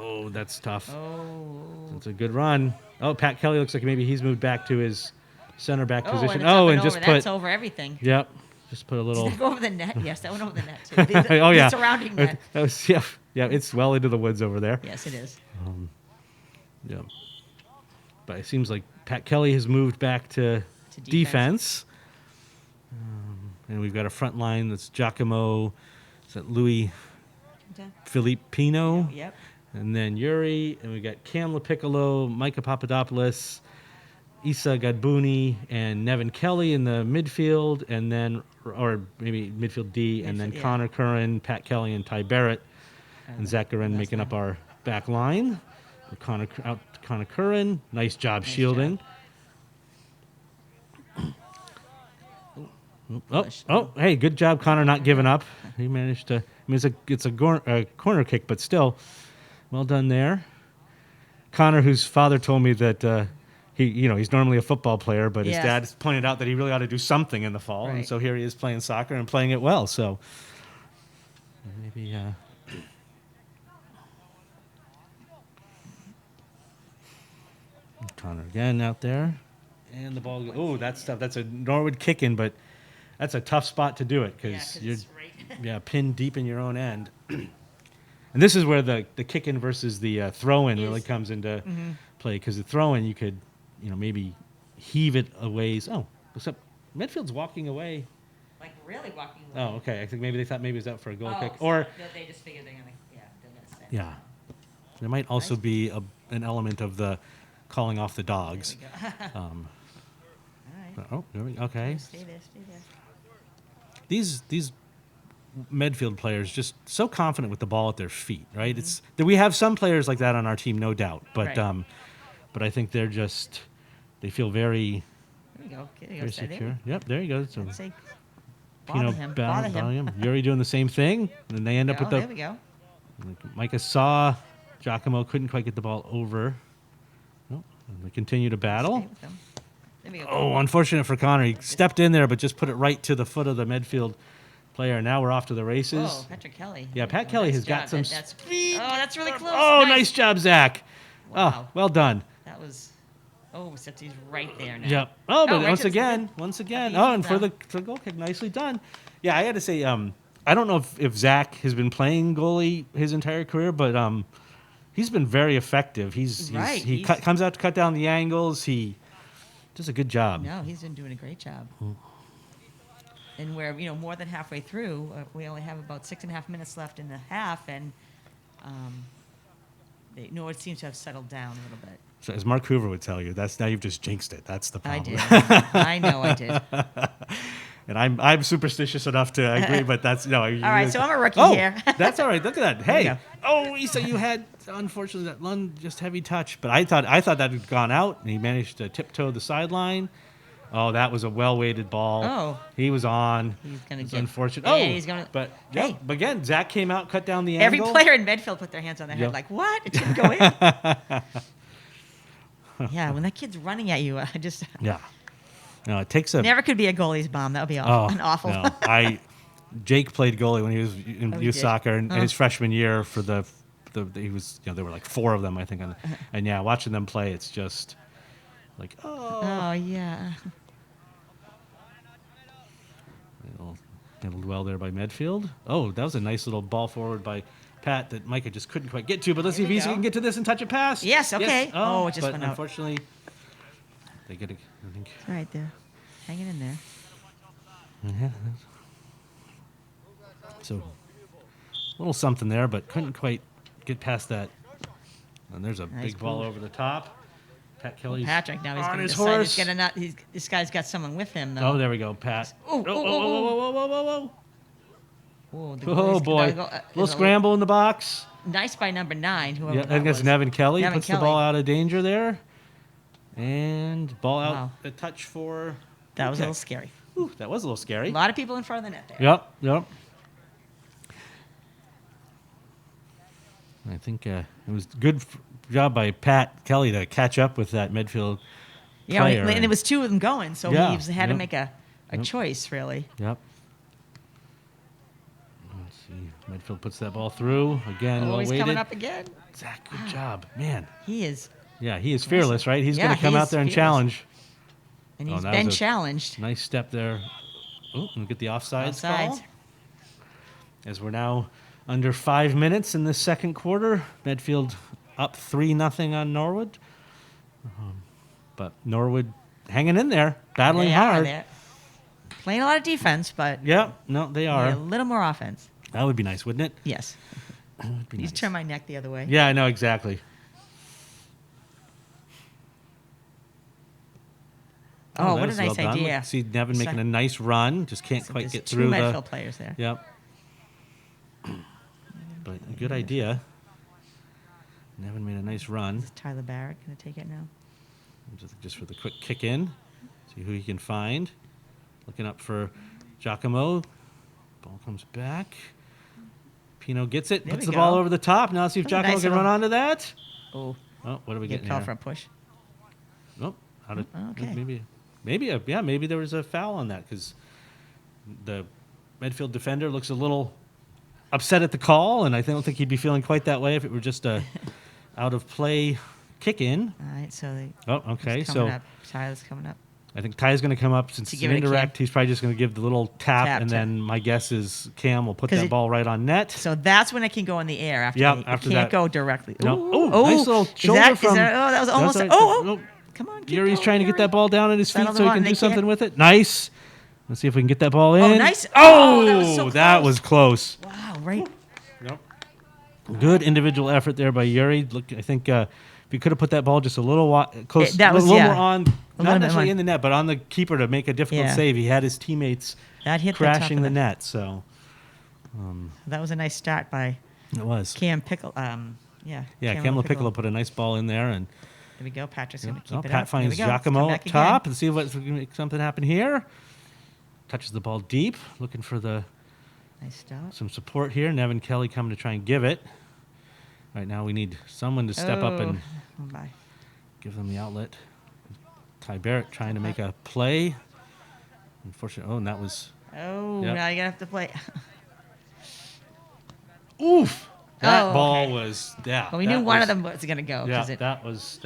Speaker 1: Oh, that's tough.
Speaker 2: Oh.
Speaker 1: It's a good run. Oh, Pat Kelly looks like maybe he's moved back to his center back
Speaker 2: Oh,
Speaker 1: position.
Speaker 2: and it's up
Speaker 1: And
Speaker 2: and
Speaker 1: just
Speaker 2: over.
Speaker 1: put.
Speaker 2: That's over everything.
Speaker 1: Yep, just put a
Speaker 2: Did
Speaker 1: little.
Speaker 2: that go over the net? Yes, that went over the net too. The,
Speaker 1: Oh yeah,
Speaker 2: the surrounding net.
Speaker 1: That was, yeah, it's well into the woods over there.
Speaker 2: Yes, it is.
Speaker 1: Yeah, but it seems like Pat Kelly has moved back to
Speaker 2: To
Speaker 1: defense. And we've got a front line that's Giacomo, is that Louis Filippino,
Speaker 2: Yep.
Speaker 1: and then Yuri, and we got Cam LaPiccolo, Micah Papadopoulos, Issa Gadbuni, and Nevin Kelly in the midfield, and then, or maybe midfield D, and then
Speaker 2: Midfield, yeah.
Speaker 1: Connor Curran, Pat Kelly, and Ty Barrett, and Zach Guerin making up our back line. Connor Curran, nice job shielding. Oh, hey, good job, Connor, not giving up. He managed to. I mean, it's a corner kick, but still, well done there. Connor, whose father told me that he's normally a football player, but his
Speaker 2: Yes.
Speaker 1: dad pointed out that he really ought to do something in the fall, and
Speaker 2: Right.
Speaker 1: so here he is playing soccer and playing it well. So maybe. Connor again out there, and the ball. Oh, that's tough. That's a Norwood kicking, but that's a tough spot to do it because you're pinned deep in your own end. And this is where the kick-in versus the throw-in really comes into play, because the throw-in you could maybe heave it a ways. Oh, except Medfield's walking away.
Speaker 2: Like really walking away.
Speaker 1: Oh, okay. I think maybe they thought maybe it was out for a goal kick.
Speaker 2: So
Speaker 1: Or
Speaker 2: they just figured they're gonna set.
Speaker 1: yeah, there might also
Speaker 2: Nice.
Speaker 1: be an element of the calling off the dogs.
Speaker 2: There we go.
Speaker 1: Um,
Speaker 2: All right.
Speaker 1: oh, okay.
Speaker 2: Stay there.
Speaker 1: These Medfield players just so confident with the ball at their feet, right? It's we have some players like that on our team, no doubt, but
Speaker 2: Right.
Speaker 1: but I think they feel very
Speaker 2: There we go. There you
Speaker 1: very
Speaker 2: go. Stay there.
Speaker 1: secure. Yep, there you go. So
Speaker 2: Let's say,
Speaker 1: Pino
Speaker 2: bother him.
Speaker 1: Yuri doing the same thing, and then they end up with
Speaker 2: There
Speaker 1: the
Speaker 2: we go.
Speaker 1: like Micah saw Giacomo couldn't quite get the ball over. Nope. And they continue to battle.
Speaker 2: Stay with him. There we go.
Speaker 1: Oh, unfortunate for Connor. He stepped in there, but just put it right to the foot of the Medfield player. Now we're off to the races.
Speaker 2: Oh, Patrick Kelly.
Speaker 1: Yeah, Pat
Speaker 2: Oh,
Speaker 1: Kelly
Speaker 2: nice
Speaker 1: has got
Speaker 2: job.
Speaker 1: some
Speaker 2: That's really close.
Speaker 1: Oh, nice job, Zach.
Speaker 2: Wow.
Speaker 1: Oh, well done.
Speaker 2: That was. Oh, except he's right there now.
Speaker 1: Yep. Oh, but
Speaker 2: right
Speaker 1: once
Speaker 2: to the-
Speaker 1: again.
Speaker 2: Easy
Speaker 1: Oh, and for
Speaker 2: down.
Speaker 1: the goal kick, nicely done. Yeah, I got to say, I don't know if Zach has been playing goalie his entire career, but he's been very effective.
Speaker 2: Right,
Speaker 1: He
Speaker 2: he's-
Speaker 1: comes out to cut down the angles. He does a good job.
Speaker 2: No, he's been doing a great job. And we're more than halfway through. We only have about 6.5 minutes left in the half, and it seems to have settled down a little bit.
Speaker 1: So as Mark Hoover would tell you, now you've just jinxed it. That's the
Speaker 2: I
Speaker 1: problem.
Speaker 2: did. I know I did.
Speaker 1: And I'm superstitious enough to agree, but that's no.
Speaker 2: All right, so I'm a rookie
Speaker 1: Oh,
Speaker 2: here.
Speaker 1: that's all right. Look at that.
Speaker 2: There you
Speaker 1: Hey.
Speaker 2: go.
Speaker 1: Oh, Issa, you had unfortunately that Lund just heavy touch, but I thought that had gone out, and he managed to tiptoe the sideline. Oh, that was a well-weighted ball.
Speaker 2: Oh.
Speaker 1: He was on.
Speaker 2: He's gonna
Speaker 1: It's
Speaker 2: get-
Speaker 1: unfortunate.
Speaker 2: Yeah,
Speaker 1: Oh,
Speaker 2: he's gonna-
Speaker 1: But
Speaker 2: Hey.
Speaker 1: but again, Zach came out, cut down the
Speaker 2: Every
Speaker 1: angle.
Speaker 2: player in Medfield put their hands on their head,
Speaker 1: Yep.
Speaker 2: like, what? It didn't go in. Yeah, when that kid's running at you, I just
Speaker 1: Yeah. No, it takes a.
Speaker 2: never could be a goalie's bomb. That would be awful. awful.
Speaker 1: No. Jake played goalie when he was in
Speaker 2: Oh, he
Speaker 1: youth
Speaker 2: did?
Speaker 1: soccer in
Speaker 2: Oh.
Speaker 1: his freshman year for he was there were like 4 of them I think and yeah, watching them play it's just like
Speaker 2: Oh yeah.
Speaker 1: handled well there by Medfield. Oh, that was a nice little ball forward by Pat that Micah just couldn't quite get to, but let's see
Speaker 2: Here
Speaker 1: if
Speaker 2: we
Speaker 1: he
Speaker 2: go.
Speaker 1: can get to this and touch a pass.
Speaker 2: Yes, okay. Oh, it just
Speaker 1: but
Speaker 2: went out.
Speaker 1: unfortunately they get I think
Speaker 2: It's right there, hanging in there.
Speaker 1: so a little something there, but couldn't quite get past that. And there's a
Speaker 2: Nice
Speaker 1: big ball
Speaker 2: move.
Speaker 1: over the top. Pat Kelly's
Speaker 2: Patrick now he's
Speaker 1: on
Speaker 2: going to
Speaker 1: his
Speaker 2: decide
Speaker 1: horse.
Speaker 2: he's gonna not. This guy's got someone with him though.
Speaker 1: Oh, there we go, Pat.
Speaker 2: Oh,
Speaker 1: whoa, whoa, whoa, whoa, whoa.
Speaker 2: Whoa, the
Speaker 1: Oh,
Speaker 2: goalie's
Speaker 1: boy.
Speaker 2: gonna go-
Speaker 1: Little
Speaker 2: there's a
Speaker 1: scramble in the box.
Speaker 2: Nice by number 9. Whoever
Speaker 1: Yeah,
Speaker 2: that
Speaker 1: I guess
Speaker 2: was.
Speaker 1: Nevin Kelly
Speaker 2: Nevin
Speaker 1: puts the
Speaker 2: Kelly.
Speaker 1: ball out of danger there. And ball out
Speaker 2: Wow.
Speaker 1: a touch for.
Speaker 2: That was a
Speaker 1: okay.
Speaker 2: little scary.
Speaker 1: Ooh, that was a little scary.
Speaker 2: A lot of people in front of the net there.
Speaker 1: Yep. I think it was good job by Pat Kelly to catch up with that midfield
Speaker 2: Yeah,
Speaker 1: player.
Speaker 2: and there was 2 of them going, so
Speaker 1: Yeah,
Speaker 2: he had to
Speaker 1: yep.
Speaker 2: make a
Speaker 1: Yep.
Speaker 2: choice really.
Speaker 1: Yep. Let's see. Medfield puts that ball through again.
Speaker 2: Oh,
Speaker 1: Well
Speaker 2: he's
Speaker 1: weighted.
Speaker 2: coming up again.
Speaker 1: Zach, good job, man.
Speaker 2: He is,
Speaker 1: Yeah, he is fearless, right? He's going
Speaker 2: Yeah,
Speaker 1: to come
Speaker 2: he
Speaker 1: out
Speaker 2: is
Speaker 1: there and
Speaker 2: fearless.
Speaker 1: challenge.
Speaker 2: and
Speaker 1: Oh,
Speaker 2: he's
Speaker 1: that
Speaker 2: been
Speaker 1: was a-
Speaker 2: challenged.
Speaker 1: Nice step there. Oh, and we get the offsides
Speaker 2: Offsides.
Speaker 1: call. As we're now under 5 minutes in this second quarter, Medfield up 3-0 on Norwood. But Norwood hanging in there, battling
Speaker 2: They are
Speaker 1: hard.
Speaker 2: there. Playing a lot of defense, but
Speaker 1: Yep, no, they
Speaker 2: need
Speaker 1: are.
Speaker 2: a little more offense.
Speaker 1: That would be nice, wouldn't it?
Speaker 2: Yes.
Speaker 1: That would be
Speaker 2: You
Speaker 1: nice.
Speaker 2: turn my neck the other way.
Speaker 1: Yeah, I know exactly.
Speaker 2: Oh,
Speaker 1: that
Speaker 2: what a
Speaker 1: was
Speaker 2: nice
Speaker 1: well done.
Speaker 2: idea.
Speaker 1: See Nevin making
Speaker 2: So-
Speaker 1: a nice run, just can't
Speaker 2: So
Speaker 1: quite
Speaker 2: there's
Speaker 1: get
Speaker 2: 2
Speaker 1: through
Speaker 2: Medfield
Speaker 1: the.
Speaker 2: players there.
Speaker 1: Yep. But a good idea. Nevin made a nice run.
Speaker 2: Is Tyler Barrett going to take it now?
Speaker 1: Just for the quick kick in. See who he can find. Looking up for Giacomo. Ball comes back. Pino gets it,
Speaker 2: There
Speaker 1: puts
Speaker 2: we
Speaker 1: the ball
Speaker 2: go.
Speaker 1: over the top. Now let's see if
Speaker 2: That was a
Speaker 1: Giacomo
Speaker 2: nice
Speaker 1: can run
Speaker 2: little-
Speaker 1: onto that.
Speaker 2: Oh,
Speaker 1: Oh, what are we
Speaker 2: get
Speaker 1: getting
Speaker 2: called
Speaker 1: here?
Speaker 2: for a push.
Speaker 1: Nope. Out of,
Speaker 2: Okay.
Speaker 1: maybe there was a foul on that because the Medfield defender looks a little upset at the call, and I don't think he'd be feeling quite that way if it were just a out of play kick in.
Speaker 2: All right, so they,
Speaker 1: Oh, okay.
Speaker 2: he's
Speaker 1: So
Speaker 2: coming up. Tyler's coming up.
Speaker 1: I think Ty's going to come up since
Speaker 2: To
Speaker 1: it's
Speaker 2: give
Speaker 1: an
Speaker 2: it a
Speaker 1: indirect.
Speaker 2: Cam.
Speaker 1: He's probably just going to give the little tap,
Speaker 2: Tap,
Speaker 1: and
Speaker 2: tap.
Speaker 1: then my guess is Cam will put
Speaker 2: 'Cause
Speaker 1: that
Speaker 2: it-
Speaker 1: ball right on net.
Speaker 2: So that's when it can go in the air. After
Speaker 1: Yep,
Speaker 2: it
Speaker 1: after
Speaker 2: can't
Speaker 1: that.
Speaker 2: go directly.
Speaker 1: No.
Speaker 2: Ooh,
Speaker 1: Oh, nice little
Speaker 2: Is
Speaker 1: shoulder
Speaker 2: that,
Speaker 1: from.
Speaker 2: Is that, oh, that was almost.
Speaker 1: That's
Speaker 2: Oh,
Speaker 1: right.
Speaker 2: oh,
Speaker 1: Nope.
Speaker 2: come on. Keep
Speaker 1: Yuri's
Speaker 2: going,
Speaker 1: trying to get
Speaker 2: Yuri.
Speaker 1: that ball down at his
Speaker 2: Settle
Speaker 1: feet
Speaker 2: them
Speaker 1: so he
Speaker 2: on,
Speaker 1: can
Speaker 2: they
Speaker 1: do something
Speaker 2: can't-
Speaker 1: with it. Nice. Let's see if we can get that ball in.
Speaker 2: Oh, nice.
Speaker 1: Oh,
Speaker 2: that was so
Speaker 1: that
Speaker 2: close.
Speaker 1: was close.
Speaker 2: Wow, right.
Speaker 1: Yep. Good individual effort there by Yuri. Look, I think if you could have put that ball just a little close,
Speaker 2: That was-
Speaker 1: a little
Speaker 2: yeah.
Speaker 1: more on,
Speaker 2: little
Speaker 1: not
Speaker 2: bit
Speaker 1: necessarily
Speaker 2: more.
Speaker 1: in the net, but on the keeper to make a difficult
Speaker 2: Yeah.
Speaker 1: save. He had his teammates
Speaker 2: That hit
Speaker 1: crashing
Speaker 2: the
Speaker 1: the
Speaker 2: top of
Speaker 1: net, so
Speaker 2: That was a nice start by
Speaker 1: it was.
Speaker 2: Cam Pickle.
Speaker 1: Yeah, Camila Piccolo put a nice ball in there, and
Speaker 2: There we go. Patrick's going to keep it
Speaker 1: Pat
Speaker 2: up.
Speaker 1: finds
Speaker 2: Here we go. It's come
Speaker 1: Giacomo
Speaker 2: back
Speaker 1: up
Speaker 2: again.
Speaker 1: top and see if we can make something happen here. Touches the ball deep, looking for
Speaker 2: Nice start.
Speaker 1: some support here. Nevin Kelly coming to try and give it. Right now we need someone to step up and
Speaker 2: Oh, bye.
Speaker 1: give them the outlet. Ty Barrett trying to make a play. Unfortunately, and that was
Speaker 2: Oh,
Speaker 1: Yep.
Speaker 2: now you're going to have to play.
Speaker 1: oof. That
Speaker 2: Oh,
Speaker 1: ball
Speaker 2: okay.
Speaker 1: was
Speaker 2: Well, we knew one of them was going to go.
Speaker 1: Yeah,
Speaker 2: 'cause it,
Speaker 1: that was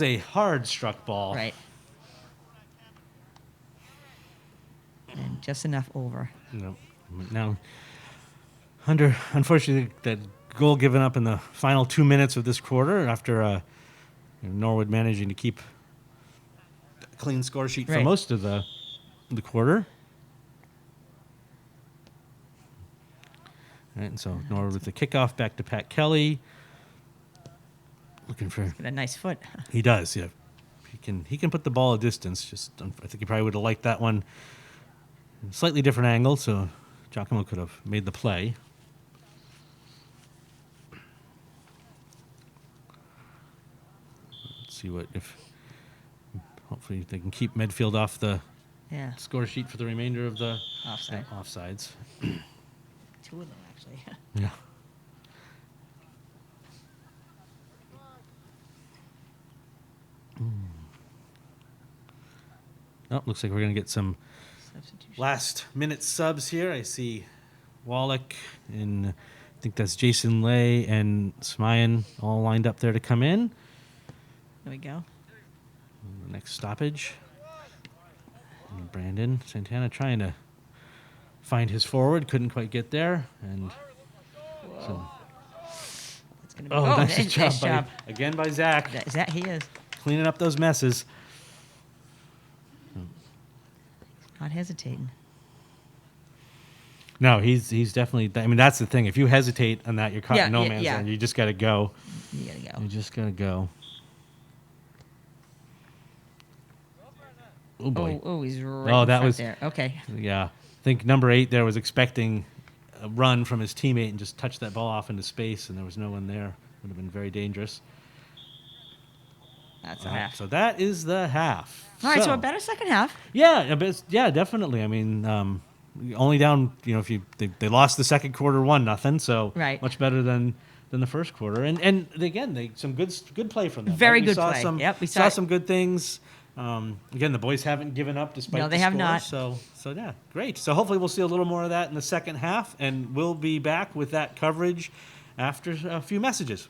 Speaker 1: a hard struck ball.
Speaker 2: right. And just enough over.
Speaker 1: No. Now, unfortunately, that goal given up in the final 2 minutes of this quarter after Norwood managing to keep a clean score sheet for
Speaker 2: Right.
Speaker 1: most of the quarter. And so Norwood with the kickoff back to Pat Kelly. Looking for
Speaker 2: Got a nice foot.
Speaker 1: he does, yeah. He can put the ball a distance. Just I think he probably would have liked that one in a slightly different angle, so Giacomo could have made the play. Let's see if hopefully they can keep Medfield off the
Speaker 2: Yeah.
Speaker 1: score sheet for the remainder of the
Speaker 2: Offside.
Speaker 1: offsides.
Speaker 2: Two of them, actually.
Speaker 1: Yeah. Oh, looks like we're going to get some
Speaker 2: Substitution.
Speaker 1: last minute subs here. I see Wallach and I think that's Jason Lay and Smayan all lined up there to come in.
Speaker 2: There we go.
Speaker 1: The next stoppage. And Brandon Santana trying to find his forward, couldn't quite get there. And so,
Speaker 2: It's going to be.
Speaker 1: nice
Speaker 2: nice
Speaker 1: job,
Speaker 2: job.
Speaker 1: again by Zach,
Speaker 2: Is that he is?
Speaker 1: cleaning up those messes.
Speaker 2: Not hesitating.
Speaker 1: No, he's definitely. I mean, that's the thing. If you hesitate on that, you're caught
Speaker 2: Yeah,
Speaker 1: in no
Speaker 2: yeah,
Speaker 1: man's
Speaker 2: yeah.
Speaker 1: land. You just got to go.
Speaker 2: You got to go.
Speaker 1: You just got to go. Oh boy.
Speaker 2: Oh, he's right
Speaker 1: Oh,
Speaker 2: in
Speaker 1: that
Speaker 2: front
Speaker 1: was-
Speaker 2: there. Okay.
Speaker 1: Yeah. I think number 8 there was expecting a run from his teammate and just touched that ball off into space, and there was no one there. Would have been very dangerous.
Speaker 2: That's a half.
Speaker 1: So that is the half.
Speaker 2: All right, so a better second half.
Speaker 1: Yeah, yeah, definitely. I mean, only down. If they lost the second quarter 1-0, so
Speaker 2: Right.
Speaker 1: much better than the first quarter. And again, some good play from them.
Speaker 2: Very
Speaker 1: We
Speaker 2: good
Speaker 1: saw
Speaker 2: play.
Speaker 1: Some,
Speaker 2: Yep, we
Speaker 1: saw
Speaker 2: saw-
Speaker 1: some good things. Again, the boys haven't given up despite
Speaker 2: No, they
Speaker 1: the
Speaker 2: have
Speaker 1: score,
Speaker 2: not.
Speaker 1: So yeah, great. So hopefully we'll see a little more of that in the second half, and we'll be back with that coverage after a few messages.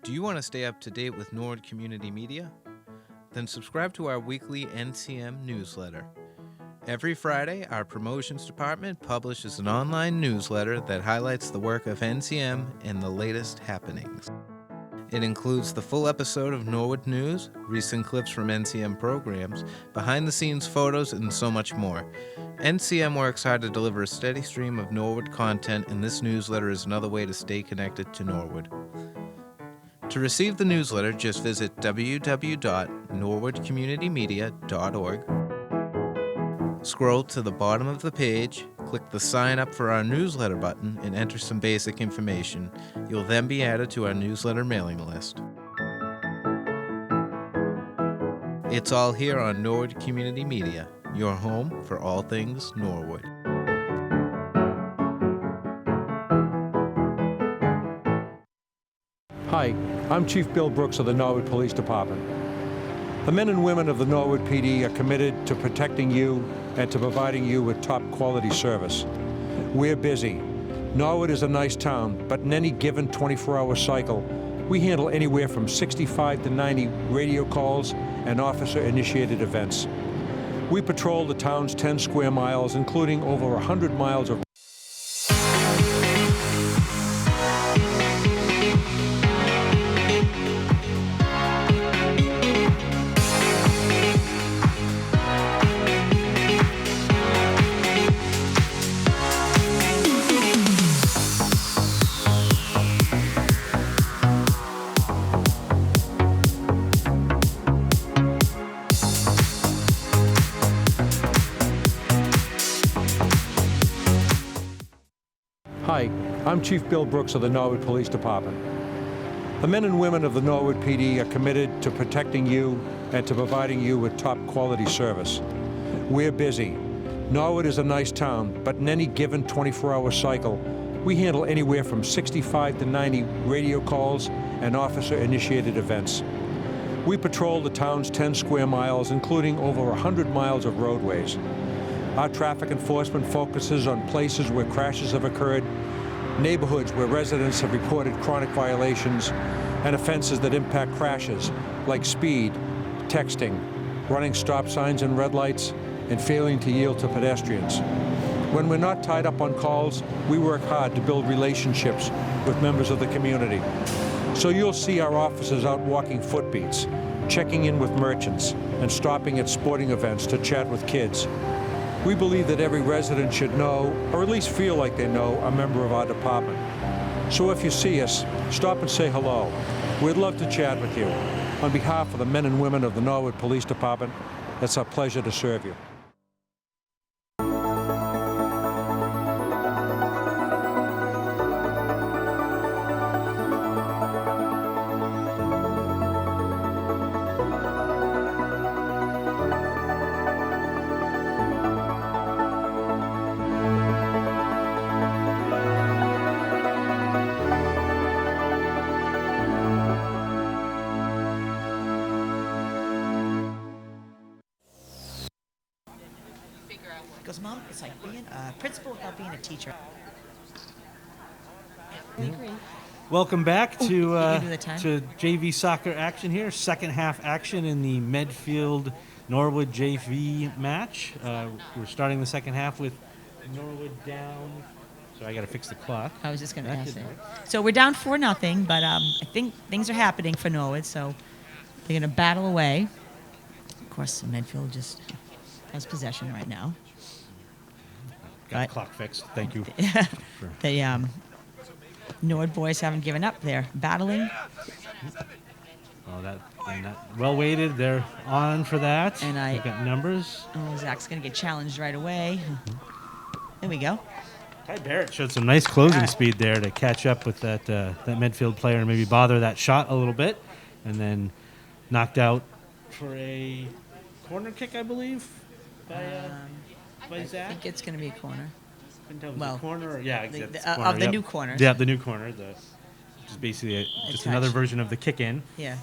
Speaker 3: Do you want to stay up to date with Norwood Community Media? Then subscribe to our weekly NCM newsletter. Every Friday, our promotions department publishes an online newsletter that highlights the work of NCM and the latest happenings. It includes the full episode of Norwood News, recent clips from NCM programs, behind-the-scenes photos, and so much more. NCM works hard to deliver a steady stream of Norwood content, and this newsletter is another way to stay connected to Norwood. To receive the newsletter, just visit www.norwoodcommunitymedia.org. Scroll to the bottom of the page, click the Sign Up for our newsletter button, and enter some basic information. You'll then be added to our newsletter mailing list. It's all here on Norwood Community Media, your home for all things Norwood.
Speaker 6: Hi, I'm Chief Bill Brooks of the Norwood Police Department. The men and women of the Norwood PD are committed to protecting you and to providing you with top quality service. We're busy. Norwood is a nice town, but in any given 24-hour cycle, we handle anywhere from 65 to 90 radio calls and officer-initiated events. We patrol the town's 10 square miles, including over 100 miles of Hi, I'm Chief Bill Brooks of the Norwood Police Department. The men and women of the Norwood PD are committed to protecting you and to providing you with top quality service. We're busy. Norwood is a nice town, but in any given 24-hour cycle, we handle anywhere from 65 to 90 radio calls and officer-initiated events. We patrol the town's 10 square miles, including over 100 miles of roadways. Our traffic enforcement focuses on places where crashes have occurred, neighborhoods where residents have reported chronic violations, and offenses that impact crashes, like speed, texting, running stop signs and red lights, and failing to yield to pedestrians. When we're not tied up on calls, we work hard to build relationships with members of the community. So you'll see our officers out walking footbeats, checking in with merchants, and stopping at sporting events to chat with kids. We believe that every resident should know, or at least feel like they know, a member of our department. So if you see us, stop and say hello. We'd love to chat with you. On behalf of the men and women of the Norwood Police Department, it's our pleasure to serve you.
Speaker 2: He goes, Mom, it's like being a principal without being a teacher.
Speaker 1: Welcome back to
Speaker 2: you can do the time.
Speaker 1: JV soccer action here. Second half action in the Medfield Norwood JV match. We're starting the second half with Norwood down. So I got to fix the clock.
Speaker 2: I was just going to
Speaker 1: That
Speaker 2: ask
Speaker 1: didn't
Speaker 2: that.
Speaker 1: work.
Speaker 2: So we're down 4-0, but I think things are happening for Norwood, so they're going to battle away. Of course, Medfield just has possession right now.
Speaker 1: Got
Speaker 2: Right.
Speaker 1: the clock fixed. Thank you.
Speaker 2: The Norwood boys haven't given up. They're battling.
Speaker 1: Oh, well weighted. They're on for that.
Speaker 2: And
Speaker 1: They've got numbers.
Speaker 2: Oh, Zach's going to get challenged right away. There we go.
Speaker 1: Ty Barrett showed some nice closing
Speaker 2: Alright.
Speaker 1: speed there to catch up with that Medfield player and maybe bother that shot a little bit, and then knocked out for a corner kick, I believe, by
Speaker 2: I
Speaker 1: Zach.
Speaker 2: think it's going to be a corner.
Speaker 1: Couldn't tell if it was
Speaker 2: well,
Speaker 1: a corner or, yeah,
Speaker 2: the-
Speaker 1: it's
Speaker 2: of
Speaker 1: corner,
Speaker 2: the
Speaker 1: yep.
Speaker 2: new corner.
Speaker 1: Yeah, the new corner, which is basically just
Speaker 2: touch.
Speaker 1: another version of the kick in.
Speaker 2: Yeah.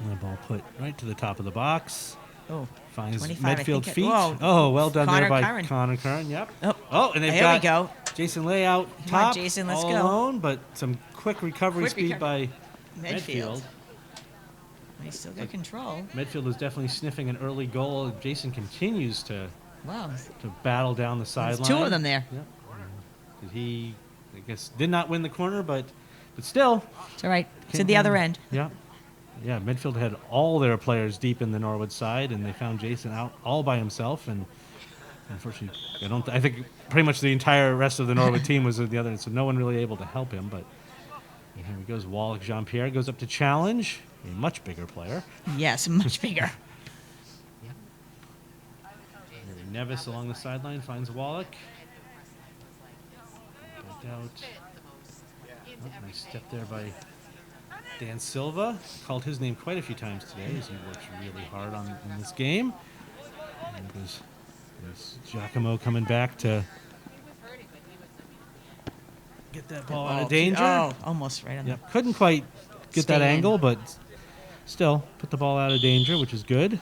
Speaker 1: And the ball put right to the top of the box.
Speaker 2: Oh,
Speaker 1: Finds
Speaker 2: 25, I
Speaker 1: Medfield
Speaker 2: think
Speaker 1: feet.
Speaker 2: whoa.
Speaker 1: Oh, well done
Speaker 2: Connor
Speaker 1: there by
Speaker 2: Curran.
Speaker 1: Connor Curran. Yep.
Speaker 2: Oh,
Speaker 1: and they've
Speaker 2: there
Speaker 1: got
Speaker 2: we go.
Speaker 1: Jason Lay out
Speaker 2: Come on,
Speaker 1: top,
Speaker 2: Jason, let's
Speaker 1: all
Speaker 2: go.
Speaker 1: alone, but some quick recovery
Speaker 2: Quick
Speaker 1: speed by
Speaker 2: Medfield.
Speaker 1: Medfield.
Speaker 2: He's still got control.
Speaker 1: Medfield is definitely sniffing an early goal. Jason continues to
Speaker 2: Wow.
Speaker 1: battle down the sideline.
Speaker 2: There's two of them there.
Speaker 1: Yep. He, I guess, did not win the corner, but still.
Speaker 2: It's all right. To the other end.
Speaker 1: Yeah. Yeah, Medfield had all their players deep in the Norwood side, and they found Jason out all by himself. And unfortunately, I think pretty much the entire rest of the Norwood team was at the other end, so no one really able to help him. But here he goes. Wallach Jean-Pierre goes up to challenge a much bigger player.
Speaker 2: Yes, much bigger.
Speaker 1: Nevis along the sideline finds Wallach. Back out. Oh, nice step there by Dan Silva. Called his name quite a few times today as he works really hard in this game. And there's Giacomo coming back to get that ball out of danger.
Speaker 2: Oh, almost right on
Speaker 1: Yep. Couldn't quite get that
Speaker 2: Stay in.
Speaker 1: angle, but still put the ball out of danger, which is good.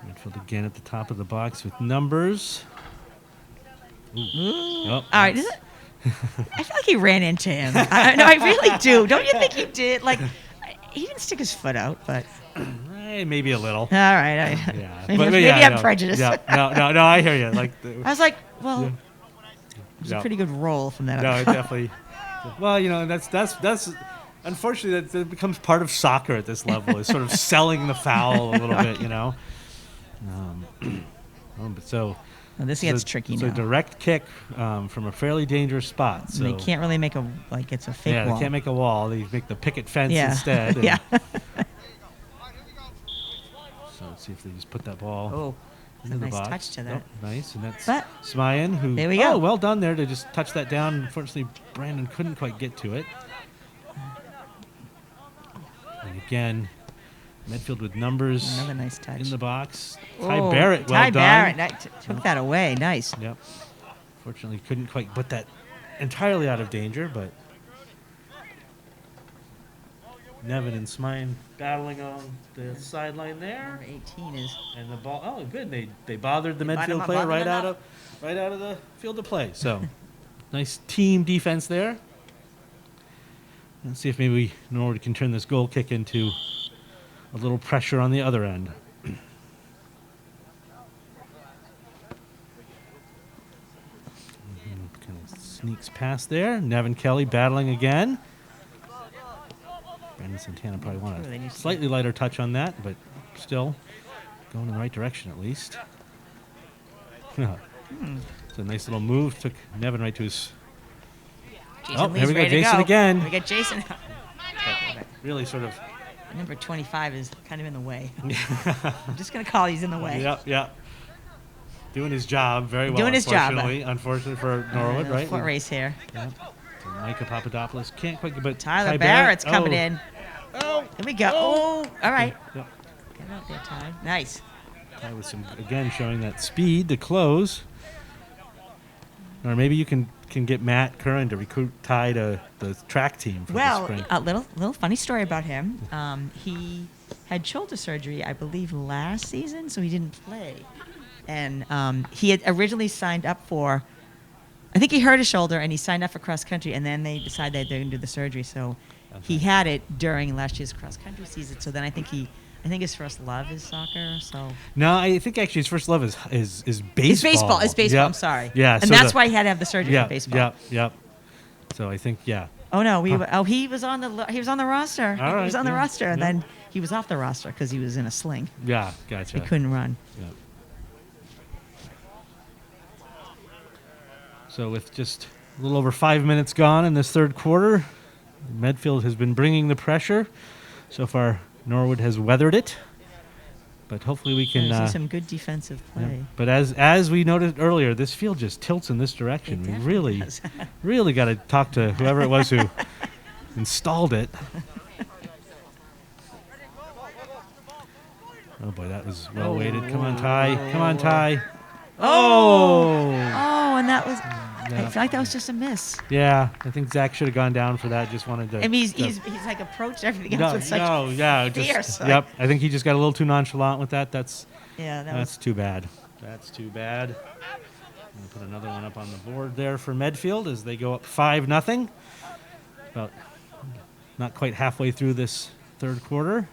Speaker 1: Midfield again at the top of the box with numbers. Ooh. Oh,
Speaker 2: All right.
Speaker 1: nice.
Speaker 2: I feel like he ran into him. No, I really do. Don't you think he did? Like, he didn't stick his foot out, but
Speaker 1: Maybe a little.
Speaker 2: all right.
Speaker 1: Yeah.
Speaker 2: Maybe
Speaker 1: yeah,
Speaker 2: I'm
Speaker 1: no.
Speaker 2: prejudiced.
Speaker 1: Yeah. No, I hear you. Like,
Speaker 2: I was like, well,
Speaker 1: Yeah.
Speaker 2: it was
Speaker 1: Yeah.
Speaker 2: a pretty good roll from that.
Speaker 1: no, it definitely. Well, that's unfortunately that becomes part of soccer at this level. Is sort of selling the foul a little bit, you know. But so.
Speaker 2: Well, this gets tricky
Speaker 1: it's
Speaker 2: now.
Speaker 1: a direct kick from a fairly dangerous spot. So
Speaker 2: They can't really make it's a fake
Speaker 1: yeah,
Speaker 2: wall.
Speaker 1: they can't make a wall. They make the picket fence
Speaker 2: Yeah.
Speaker 1: instead. and-
Speaker 2: Yeah.
Speaker 1: So let's see if they just put that ball
Speaker 2: Oh, It's a
Speaker 1: into the
Speaker 2: nice
Speaker 1: box.
Speaker 2: touch to that.
Speaker 1: Oh, nice, and that's
Speaker 2: But-
Speaker 1: Smayan, who.
Speaker 2: There we go.
Speaker 1: Oh, well done there to just touch that down. Unfortunately, Brandon couldn't quite get to it. And again, Medfield with numbers
Speaker 2: Another nice touch.
Speaker 1: in the box. Ty
Speaker 2: Oh,
Speaker 1: Barrett, well
Speaker 2: Ty
Speaker 1: done.
Speaker 2: Barrett took that away. Nice.
Speaker 1: Yep. Fortunately, couldn't quite put that entirely out of danger, but Nevin and Smayan battling on the sideline there,
Speaker 2: Number 18 is.
Speaker 1: and the ball. Oh, good. They bothered the
Speaker 2: They
Speaker 1: Medfield
Speaker 2: bothered
Speaker 1: player
Speaker 2: him
Speaker 1: right out
Speaker 2: up.
Speaker 1: of the field of play. So, nice team defense there. Let's see if maybe Norwood can turn this goal kick into a little pressure on the other end. Kind of sneaks past there. Nevin Kelly battling again. Brandon Santana probably want
Speaker 2: Ooh, they need
Speaker 1: a
Speaker 2: to-
Speaker 1: slightly lighter touch on that, but still going in the right direction at least. It's a nice little move. Took Nevin right to his.
Speaker 2: Jason
Speaker 1: Oh,
Speaker 2: Lee's
Speaker 1: here we go,
Speaker 2: ready to
Speaker 1: Jason again.
Speaker 2: We got Jason.
Speaker 1: Really sort of.
Speaker 2: Number 25 is kind of in the way. I'm just going to call he's in the way.
Speaker 1: Yep. Doing his job very well.
Speaker 2: Doing his job.
Speaker 1: Unfortunately for Norwood, right?
Speaker 2: Foot race here.
Speaker 1: Yep. So Micah Papadopoulos can't quite, but
Speaker 2: Tyler
Speaker 1: Ty
Speaker 2: Barrett's
Speaker 1: Barrett-
Speaker 2: coming
Speaker 1: oh.
Speaker 2: in.
Speaker 1: Oh,
Speaker 2: Here we go. Oh, all right.
Speaker 1: Yep.
Speaker 2: Get out there, Ty. Nice.
Speaker 1: Ty with some again showing that speed to close. Or maybe you can get Matt Curran to recruit Ty to the track team for the
Speaker 2: Well,
Speaker 1: spring.
Speaker 2: a little funny story about him. He had shoulder surgery, I believe, last season, so he didn't play. And he had originally signed up for, I think he hurt his shoulder, and he signed up for cross country, and then they decided that they're going to do the surgery. So he had it during last year's cross country season. So then I think his first love is soccer. So
Speaker 1: No, I think actually his first love is baseball.
Speaker 2: it's baseball. It's baseball.
Speaker 1: Yep.
Speaker 2: I'm sorry.
Speaker 1: Yeah,
Speaker 2: and
Speaker 1: so
Speaker 2: that's
Speaker 1: the-
Speaker 2: why he had to have the surgery for baseball.
Speaker 1: Yep. So I think
Speaker 2: Oh no, he was on the roster.
Speaker 1: All
Speaker 2: He was
Speaker 1: right,
Speaker 2: on the
Speaker 1: yeah,
Speaker 2: roster, and
Speaker 1: yeah.
Speaker 2: then he was off the roster because he was in a sling.
Speaker 1: yeah, gotcha.
Speaker 2: He couldn't run.
Speaker 1: Yep. So with just a little over 5 minutes gone in this third quarter, Medfield has been bringing the pressure. So far, Norwood has weathered it, but hopefully we can.
Speaker 2: There's some good defensive
Speaker 1: yeah.
Speaker 2: play.
Speaker 1: But as we noted earlier, this field just tilts in this direction.
Speaker 2: It
Speaker 1: We
Speaker 2: definitely
Speaker 1: really,
Speaker 2: does.
Speaker 1: really got to talk to whoever it was who installed it. Oh boy, that was well weighted. Come on, Ty. Come on, Ty. Oh!
Speaker 2: Oh, and that was.
Speaker 1: Yeah.
Speaker 2: I feel like that was just a miss.
Speaker 1: Yeah, I think Zach should have gone down for that. Just wanted to.
Speaker 2: I mean, he's like approached everything else with such.
Speaker 1: Just,
Speaker 2: fierce,
Speaker 1: yep. I think he just got a little too nonchalant with that. That's
Speaker 2: Yeah, that
Speaker 1: that's too bad. That's too bad. I'm gonna put another one up on the board there for Medfield as they go up 5-0. About not quite halfway through this third quarter.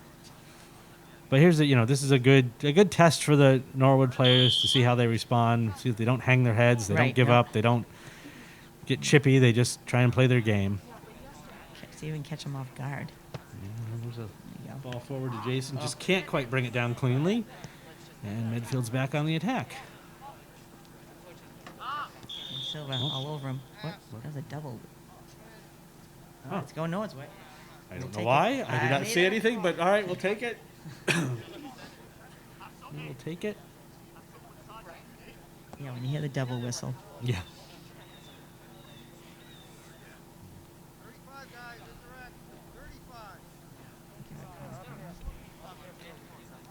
Speaker 1: But here's this is a good test for the Norwood players to see how they respond. See if they don't hang their heads, they don't
Speaker 2: Right,
Speaker 1: give
Speaker 2: no.
Speaker 1: up, they don't get chippy. They just try and play their game.
Speaker 2: See if we can catch him off guard.
Speaker 1: There's a
Speaker 2: There you go.
Speaker 1: ball forward to Jason. Just can't quite bring it down cleanly. And Medfield's back on the attack.
Speaker 2: And Silva all over him. What? That was a double. Oh,
Speaker 1: Oh.
Speaker 2: it's going Norwood's way.
Speaker 1: I don't know
Speaker 2: take
Speaker 1: why.
Speaker 2: it.
Speaker 1: I did
Speaker 2: I
Speaker 1: not see
Speaker 2: neither.
Speaker 1: anything, but all right, we'll take it. We'll take it.
Speaker 2: Yeah, when you hear the double whistle.
Speaker 1: Yeah.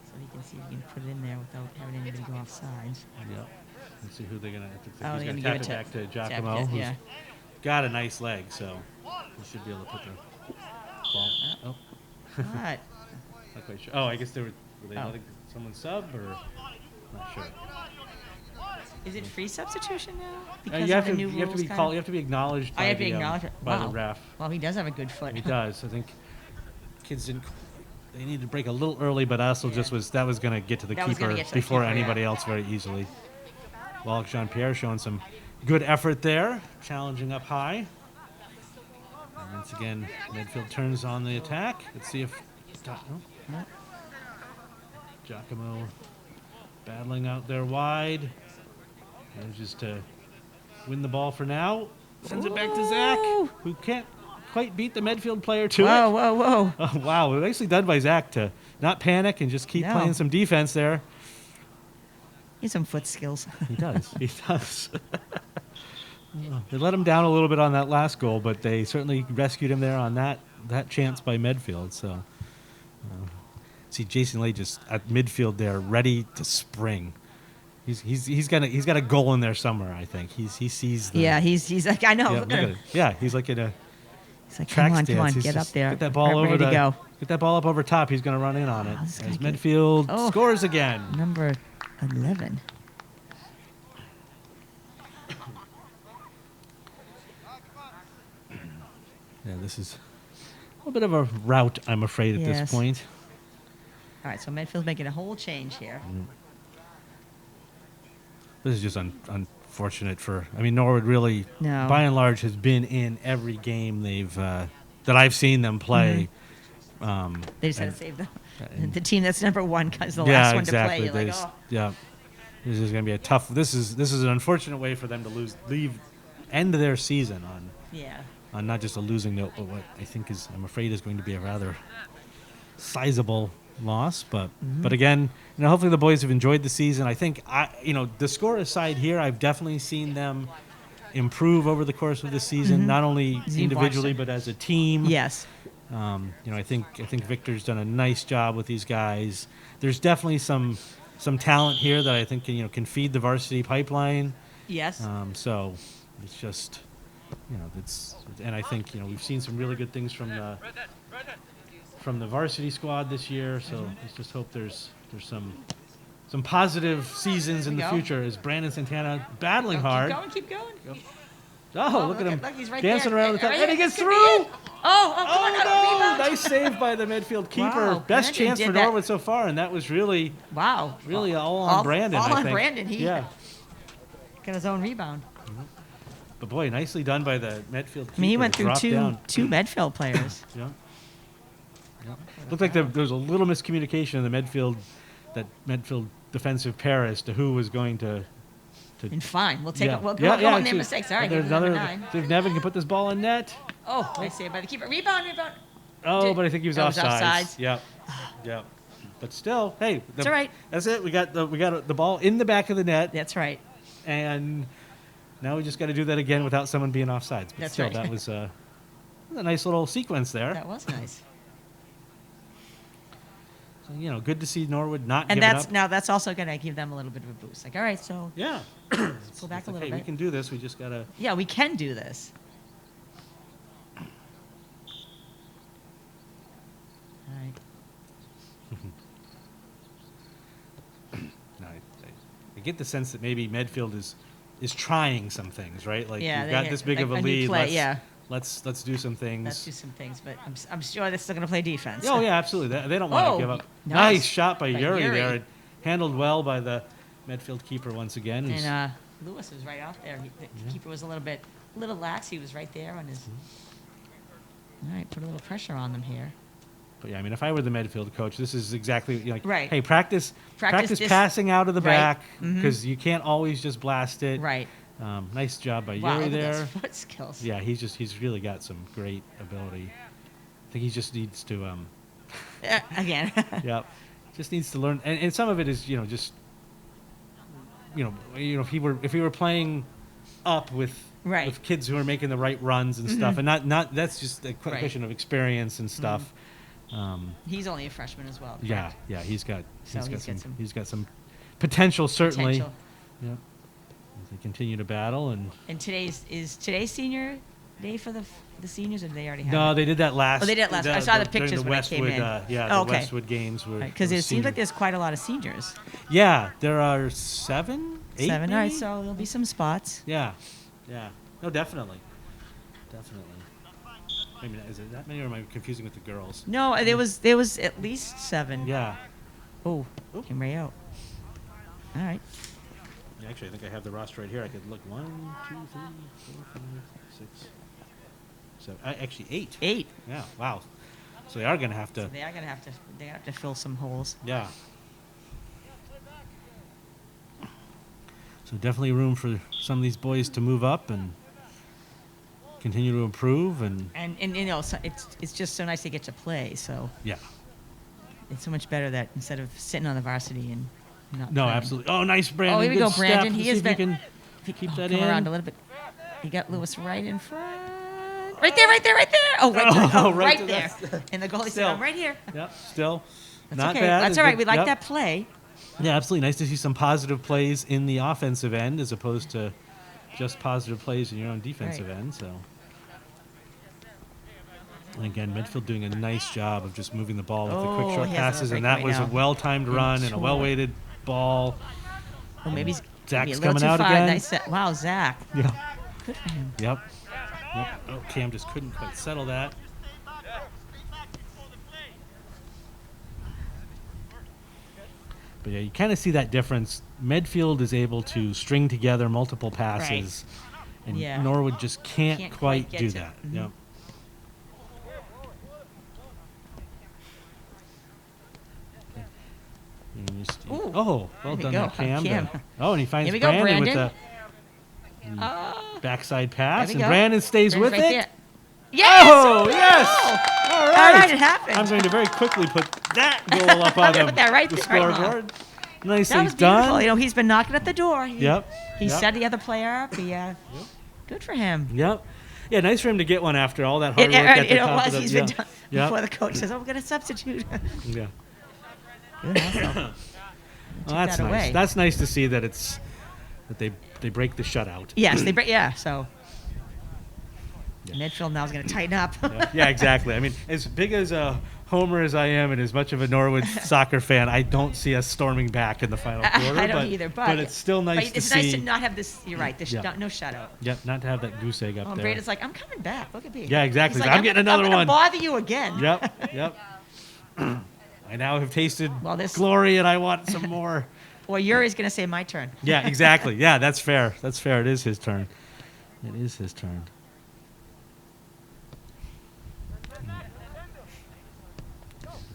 Speaker 2: So he can see if he can put it in there without having anybody go off sides.
Speaker 1: Yep. Let's see who they're gonna.
Speaker 2: Oh,
Speaker 1: He's
Speaker 2: they're
Speaker 1: gonna
Speaker 2: gonna
Speaker 1: tap
Speaker 2: give
Speaker 1: it
Speaker 2: it
Speaker 1: back to
Speaker 2: to
Speaker 1: Giacomo,
Speaker 2: Jack,
Speaker 1: who's
Speaker 2: yeah.
Speaker 1: got a nice leg, so he should be able to put the ball. Oh,
Speaker 2: What?
Speaker 1: not quite sure. Oh, I guess were they
Speaker 2: Oh.
Speaker 1: letting someone sub or not sure.
Speaker 2: Is it free substitution now? Because
Speaker 1: You
Speaker 2: of
Speaker 1: have
Speaker 2: the
Speaker 1: to
Speaker 2: new
Speaker 1: you have to
Speaker 2: rules
Speaker 1: be
Speaker 2: kind
Speaker 1: called.
Speaker 2: of?
Speaker 1: You have to be acknowledged.
Speaker 2: I
Speaker 1: by
Speaker 2: have to
Speaker 1: the,
Speaker 2: acknowledge it.
Speaker 1: by
Speaker 2: Wow.
Speaker 1: the ref.
Speaker 2: Well, he does have a good foot.
Speaker 1: He does. I think kids didn't. They needed to break a little early, but also
Speaker 2: Yeah.
Speaker 1: just was going to get to the
Speaker 2: That was gonna
Speaker 1: keeper
Speaker 2: get to the
Speaker 1: before
Speaker 2: keeper, yeah.
Speaker 1: anybody else very easily. Wallach Jean Pierre showing some good effort there, challenging up high. And once again, Medfield turns on the attack. Let's see if Giacomo battling out there wide. Manages to win the ball for now. Sends it back to Zach,
Speaker 2: Ooh.
Speaker 1: who can't quite beat the Medfield player to
Speaker 2: Whoa,
Speaker 1: it.
Speaker 2: whoa, whoa.
Speaker 1: Oh, wow, nicely done by Zach to not panic and just keep
Speaker 2: No.
Speaker 1: playing some defense there.
Speaker 2: He has some foot skills.
Speaker 1: He does. He does. They let him down a little bit on that last goal, but they certainly rescued him there on that chance by Medfield. So, see Jason Lay just at midfield there, ready to spring. He's got a goal in there somewhere. I think he sees.
Speaker 2: Yeah, he's like, I know.
Speaker 1: Yeah,
Speaker 2: look at him.
Speaker 1: Yeah, he's like in a
Speaker 2: He's like,
Speaker 1: track
Speaker 2: come on,
Speaker 1: stance. He's
Speaker 2: get
Speaker 1: just
Speaker 2: up there.
Speaker 1: Get that ball over
Speaker 2: ready to go.
Speaker 1: Get that ball up over top. He's going to run in on it.
Speaker 2: this
Speaker 1: As
Speaker 2: guy
Speaker 1: Medfield
Speaker 2: Oh.
Speaker 1: scores again.
Speaker 2: Number 11.
Speaker 1: Yeah, this is a little bit of a rout, I'm afraid, at
Speaker 2: Yes.
Speaker 1: this point.
Speaker 2: All right, so Medfield's making a whole change here.
Speaker 1: This is just unfortunate for. I mean, Norwood really,
Speaker 2: No.
Speaker 1: by and large, has been in every game they've that I've seen them play.
Speaker 2: They just had
Speaker 1: and-
Speaker 2: to save
Speaker 1: and-
Speaker 2: the team that's number 1 because the
Speaker 1: yeah,
Speaker 2: last one
Speaker 1: exactly.
Speaker 2: to play. You're
Speaker 1: They
Speaker 2: like,
Speaker 1: just-
Speaker 2: oh.
Speaker 1: Yeah, this is going to be a tough. This is an unfortunate way for them to end their season
Speaker 2: Yeah.
Speaker 1: on not just a losing note, but what I think I'm afraid is going to be a rather sizable loss. But again, hopefully the boys have enjoyed the season. I think the score aside here, I've definitely seen them improve over the course of the season, not only
Speaker 2: You've
Speaker 1: individually
Speaker 2: watched it.
Speaker 1: but as a team.
Speaker 2: Yes.
Speaker 1: I think Victor's done a nice job with these guys. There's definitely some talent here that I think can feed the varsity pipeline.
Speaker 2: Yes.
Speaker 1: So it's just and I think we've seen some really good things from the varsity squad this year. So let's just hope there's some positive seasons in the
Speaker 2: There we go.
Speaker 1: future as Brandon Santana battling hard.
Speaker 2: Keep going.
Speaker 1: Oh, look at him
Speaker 2: Look, he's right
Speaker 1: dancing
Speaker 2: there.
Speaker 1: around the top,
Speaker 2: Right
Speaker 1: and he
Speaker 2: here.
Speaker 1: gets
Speaker 2: This could be
Speaker 1: through.
Speaker 2: it. Oh, come on,
Speaker 1: Oh
Speaker 2: rebound.
Speaker 1: no! Nice save by the Medfield keeper.
Speaker 2: Wow,
Speaker 1: Best
Speaker 2: Brandon
Speaker 1: chance
Speaker 2: did
Speaker 1: for
Speaker 2: that.
Speaker 1: Norwood so far, and that was really
Speaker 2: Wow.
Speaker 1: all on Brandon.
Speaker 2: All
Speaker 1: I
Speaker 2: on
Speaker 1: think.
Speaker 2: Brandon. He
Speaker 1: Yeah,
Speaker 2: got his own rebound.
Speaker 1: but boy, nicely done by the Medfield keeper.
Speaker 2: I mean, he
Speaker 1: to
Speaker 2: went through
Speaker 1: drop down.
Speaker 2: two Medfield players.
Speaker 1: Yeah. Looked like there was a little miscommunication in the Medfield defensive pair as to who was going to.
Speaker 2: And fine, we'll take
Speaker 1: Yeah.
Speaker 2: it. We'll
Speaker 1: Yeah,
Speaker 2: go on
Speaker 1: actually,
Speaker 2: their mistakes. All right,
Speaker 1: there's
Speaker 2: here's number
Speaker 1: another.
Speaker 2: 9.
Speaker 1: If Nevin can put this ball in net.
Speaker 2: Oh, nice save by the keeper. Rebound.
Speaker 1: Oh,
Speaker 2: Did-
Speaker 1: but I think he was
Speaker 2: Oh, it was
Speaker 1: offsides.
Speaker 2: offsides.
Speaker 1: Yep. Yep. But still, hey,
Speaker 2: It's all right.
Speaker 1: That's it. We got the ball in the back of the net,
Speaker 2: That's right.
Speaker 1: and now we just got to do that again without someone being offsides. But
Speaker 2: That's
Speaker 1: still,
Speaker 2: right.
Speaker 1: that was a nice little sequence there.
Speaker 2: That was nice.
Speaker 1: So, good to see Norwood not
Speaker 2: And
Speaker 1: giving up.
Speaker 2: that's also going to give them a little bit of a boost. Like, all right, so
Speaker 1: Yeah.
Speaker 2: let's go back
Speaker 1: It's
Speaker 2: a
Speaker 1: like,
Speaker 2: little
Speaker 1: hey, we
Speaker 2: bit.
Speaker 1: can do this. We just got to.
Speaker 2: Yeah, we can do this. All right.
Speaker 1: No, I get the sense that maybe Medfield is trying some things, right? Like
Speaker 2: Yeah,
Speaker 1: we've
Speaker 2: they
Speaker 1: got
Speaker 2: get,
Speaker 1: this big
Speaker 2: like,
Speaker 1: of a
Speaker 2: a new
Speaker 1: lead.
Speaker 2: play,
Speaker 1: let's,
Speaker 2: yeah.
Speaker 1: let's do some things.
Speaker 2: Let's do some things, but I'm sure they're still going to play defense.
Speaker 1: Oh yeah, absolutely. They don't want
Speaker 2: Oh,
Speaker 1: to give up.
Speaker 2: nice.
Speaker 1: Nice shot by
Speaker 2: By
Speaker 1: Yuri
Speaker 2: Yuri.
Speaker 1: there. Handled well by the Medfield keeper once again. who's-
Speaker 2: And Lewis was right out there. The keeper was a little lax. He was right there on his. All right, put a little pressure on them here.
Speaker 1: But yeah, I mean, if I were the Medfield coach, this is exactly like,
Speaker 2: Right.
Speaker 1: hey, practice
Speaker 2: Practice
Speaker 1: passing out of the
Speaker 2: right.
Speaker 1: back because you can't always just blast it.
Speaker 2: Right.
Speaker 1: Nice job by
Speaker 2: Wow,
Speaker 1: Yuri
Speaker 2: look at
Speaker 1: there.
Speaker 2: those foot skills.
Speaker 1: Yeah, he's really got some great ability. I think he just needs to
Speaker 2: Again.
Speaker 1: yeah, just needs to learn, and some of it is just if he were playing up with
Speaker 2: Right.
Speaker 1: with kids who are making the right runs and stuff, and not that's just a
Speaker 2: Right.
Speaker 1: question of experience and stuff.
Speaker 2: He's only a freshman as well.
Speaker 1: Yeah,
Speaker 2: correct?
Speaker 1: yeah, he's got
Speaker 2: he's got some
Speaker 1: potential certainly.
Speaker 2: potential.
Speaker 1: Yeah, as they continue to battle and.
Speaker 2: And today's senior day for the seniors, or did they already have
Speaker 1: No,
Speaker 2: it?
Speaker 1: they did that last.
Speaker 2: Oh, they did it last. I saw the
Speaker 1: during
Speaker 2: pictures
Speaker 1: the
Speaker 2: when I
Speaker 1: Westwood,
Speaker 2: came in.
Speaker 1: yeah,
Speaker 2: Oh,
Speaker 1: the
Speaker 2: okay.
Speaker 1: Westwood games were.
Speaker 2: Because
Speaker 1: were
Speaker 2: it seems
Speaker 1: senior-
Speaker 2: like there's quite a lot of seniors.
Speaker 1: Yeah, there are 7, 8.
Speaker 2: 7. All right,
Speaker 1: maybe?
Speaker 2: so there'll be some spots.
Speaker 1: Yeah, yeah. No, definitely. I mean, is it that many, or am I confusing with the girls?
Speaker 2: No, there was at least 7.
Speaker 1: Yeah.
Speaker 2: Oh, came right out. All right.
Speaker 1: Actually, I think I have the roster right here. I could look 1, 2, 3, 4, 5, 6, 7. Actually, 8.
Speaker 2: 8.
Speaker 1: Yeah. Wow. So they are going to have to.
Speaker 2: They are gonna have to fill some holes.
Speaker 1: Yeah. So definitely room for some of these boys to move up and continue to improve and
Speaker 2: And so it's just so nice to get to play. So
Speaker 1: yeah.
Speaker 2: it's so much better that instead of sitting on the varsity and not
Speaker 1: No,
Speaker 2: playing.
Speaker 1: absolutely. Oh, nice, Brandon.
Speaker 2: Oh, here we
Speaker 1: Good
Speaker 2: go,
Speaker 1: step.
Speaker 2: Brandon.
Speaker 1: Let's
Speaker 2: He
Speaker 1: see
Speaker 2: has
Speaker 1: if we
Speaker 2: been.
Speaker 1: can keep that
Speaker 2: Come
Speaker 1: in.
Speaker 2: around a little bit. He got Lewis right in front. Right there, right there, right there. Oh, right there.
Speaker 1: Oh,
Speaker 2: Oh,
Speaker 1: right
Speaker 2: right
Speaker 1: to
Speaker 2: there.
Speaker 1: that.
Speaker 2: And the goalie said,
Speaker 1: Still.
Speaker 2: I'm right here.
Speaker 1: Yep, still
Speaker 2: That's
Speaker 1: not
Speaker 2: okay.
Speaker 1: bad.
Speaker 2: That's
Speaker 1: It's
Speaker 2: all right.
Speaker 1: good.
Speaker 2: We like
Speaker 1: Yep.
Speaker 2: that play.
Speaker 1: Yeah, absolutely. Nice to see some positive plays in the offensive end as opposed to just positive plays in your own defensive
Speaker 2: Right.
Speaker 1: end. So, and again, Medfield doing a nice job of just moving the ball with the quick
Speaker 2: Oh,
Speaker 1: short
Speaker 2: he has a
Speaker 1: passes,
Speaker 2: break
Speaker 1: and that
Speaker 2: right
Speaker 1: was
Speaker 2: now.
Speaker 1: a well-timed run and a
Speaker 2: short.
Speaker 1: well-weighted ball.
Speaker 2: Oh, maybe he's
Speaker 1: Zach's
Speaker 2: maybe a little
Speaker 1: coming
Speaker 2: too
Speaker 1: out
Speaker 2: far.
Speaker 1: again.
Speaker 2: Nice set. Wow, Zach.
Speaker 1: Yeah.
Speaker 2: Good for him.
Speaker 1: Yep. Oh, Cam just couldn't quite settle that. But yeah, you kind of see that difference. Medfield is able to string together multiple passes, and
Speaker 2: Yeah.
Speaker 1: Norwood just can't
Speaker 2: Can't
Speaker 1: quite
Speaker 2: quite get
Speaker 1: do
Speaker 2: to-
Speaker 1: that.
Speaker 2: mhm.
Speaker 1: Yep. And just-
Speaker 2: Ooh.
Speaker 1: oh, well
Speaker 2: There we
Speaker 1: done,
Speaker 2: go.
Speaker 1: there, Cam.
Speaker 2: Cam.
Speaker 1: Oh, and he finds
Speaker 2: Here we go,
Speaker 1: Brandon with
Speaker 2: Brandon.
Speaker 1: the
Speaker 2: Oh,
Speaker 1: backside pass,
Speaker 2: there
Speaker 1: and
Speaker 2: we go.
Speaker 1: Brandon stays
Speaker 2: Brandon's
Speaker 1: with
Speaker 2: right
Speaker 1: it.
Speaker 2: there. Yes!
Speaker 1: Oh,
Speaker 2: no!
Speaker 1: yes! All right.
Speaker 2: All right, it happened.
Speaker 1: I'm going to very quickly put that goal up on
Speaker 2: Put that right
Speaker 1: the
Speaker 2: there, right now.
Speaker 1: scoreboard. Nicely
Speaker 2: That was beautiful.
Speaker 1: done.
Speaker 2: You know, he's been knocking at the door.
Speaker 1: Yep.
Speaker 2: He
Speaker 1: Yep.
Speaker 2: set the other player up. Good for him.
Speaker 1: Yep. Yeah, nice for him to get one after all that hard work at the
Speaker 2: It
Speaker 1: top
Speaker 2: was.
Speaker 1: of
Speaker 2: He's
Speaker 1: the,
Speaker 2: been done
Speaker 1: Yep.
Speaker 2: before the coach says, "Oh, we're going to substitute."
Speaker 1: Yeah.
Speaker 2: Good hustle.
Speaker 1: Well, that's
Speaker 2: that
Speaker 1: nice.
Speaker 2: away.
Speaker 1: That's nice to see that they break the shutout.
Speaker 2: Yes, they break. Yeah, so Medfield now is going to tighten up.
Speaker 1: Yeah, exactly. I mean, as big as a homer as I am and as much of a Norwood soccer fan, I don't see us storming back in the final quarter.
Speaker 2: I don't
Speaker 1: but,
Speaker 2: either,
Speaker 1: but it's still nice
Speaker 2: but
Speaker 1: to
Speaker 2: it's
Speaker 1: see.
Speaker 2: nice to not have this. You're right.
Speaker 1: Yeah.
Speaker 2: No shutout.
Speaker 1: Yep, not to have that goose egg up
Speaker 2: Oh,
Speaker 1: there.
Speaker 2: Braden's like, I'm coming back. Look at me.
Speaker 1: Yeah, exactly.
Speaker 2: He's like,
Speaker 1: I'm getting another
Speaker 2: I'm gonna
Speaker 1: one.
Speaker 2: bother you again.
Speaker 1: Yep, yep. I now have tasted
Speaker 2: Well, this-
Speaker 1: glory, and I want some more.
Speaker 2: Or Yuri's going to say, my turn.
Speaker 1: Yeah, exactly. Yeah, that's fair. That's fair. It is his turn. It is his turn.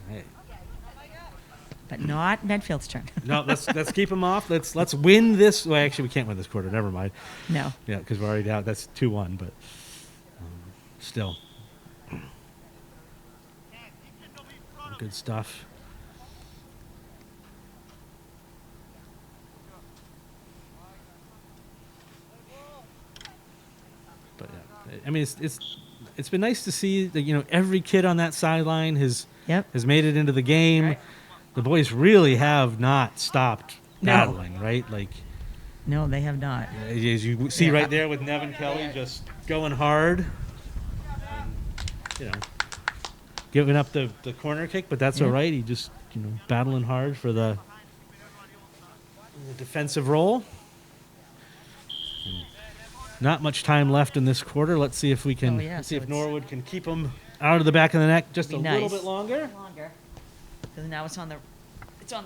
Speaker 1: Hey.
Speaker 2: But not Medfield's turn.
Speaker 1: No, let's keep him off. Let's win this. Well, actually, we can't win this quarter. Never mind.
Speaker 2: No.
Speaker 1: Yeah, because we're already down. That's 2-1, but still. Good stuff. But yeah, I mean, it's been nice to see that every kid on that sideline has made it into the game.
Speaker 2: Right.
Speaker 1: The boys really have not stopped
Speaker 2: No.
Speaker 1: battling, right? Like
Speaker 2: No, they have not.
Speaker 1: as you see
Speaker 2: Yeah.
Speaker 1: right there with Nevin Kelly just going hard. And, giving up the corner kick, but that's
Speaker 2: Yeah.
Speaker 1: all right. He just battling hard for the defensive role. And not much time left in this quarter. Let's see if we can.
Speaker 2: Oh, yeah,
Speaker 1: let's see
Speaker 2: so
Speaker 1: if
Speaker 2: it's-
Speaker 1: Norwood can keep them out of the back of the neck just a
Speaker 2: Be
Speaker 1: little
Speaker 2: nice.
Speaker 1: bit longer.
Speaker 2: Because now it's on the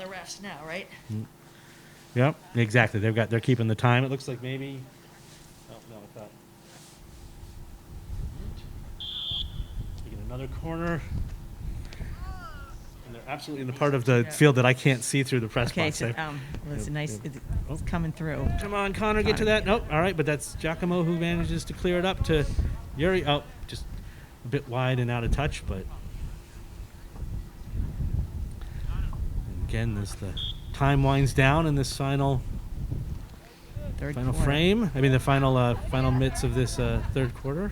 Speaker 2: refs now, right?
Speaker 1: Yep, exactly. They're keeping the time. It looks like maybe. Oh no, I thought. Taking another corner. And they're absolutely in the part of the field that I can't see through the press
Speaker 2: Okay,
Speaker 1: box.
Speaker 2: so
Speaker 1: there.
Speaker 2: well, it's a nice.
Speaker 1: Yep.
Speaker 2: It's coming through.
Speaker 1: Come on, Connor, get to that. Nope. All right, but that's Giacomo who manages to clear it up to Yuri. Oh, just a bit wide and out of touch, but. And again, as the time winds down in this final
Speaker 2: Third
Speaker 1: final
Speaker 2: quarter.
Speaker 1: frame. I mean, the final minutes of this third quarter.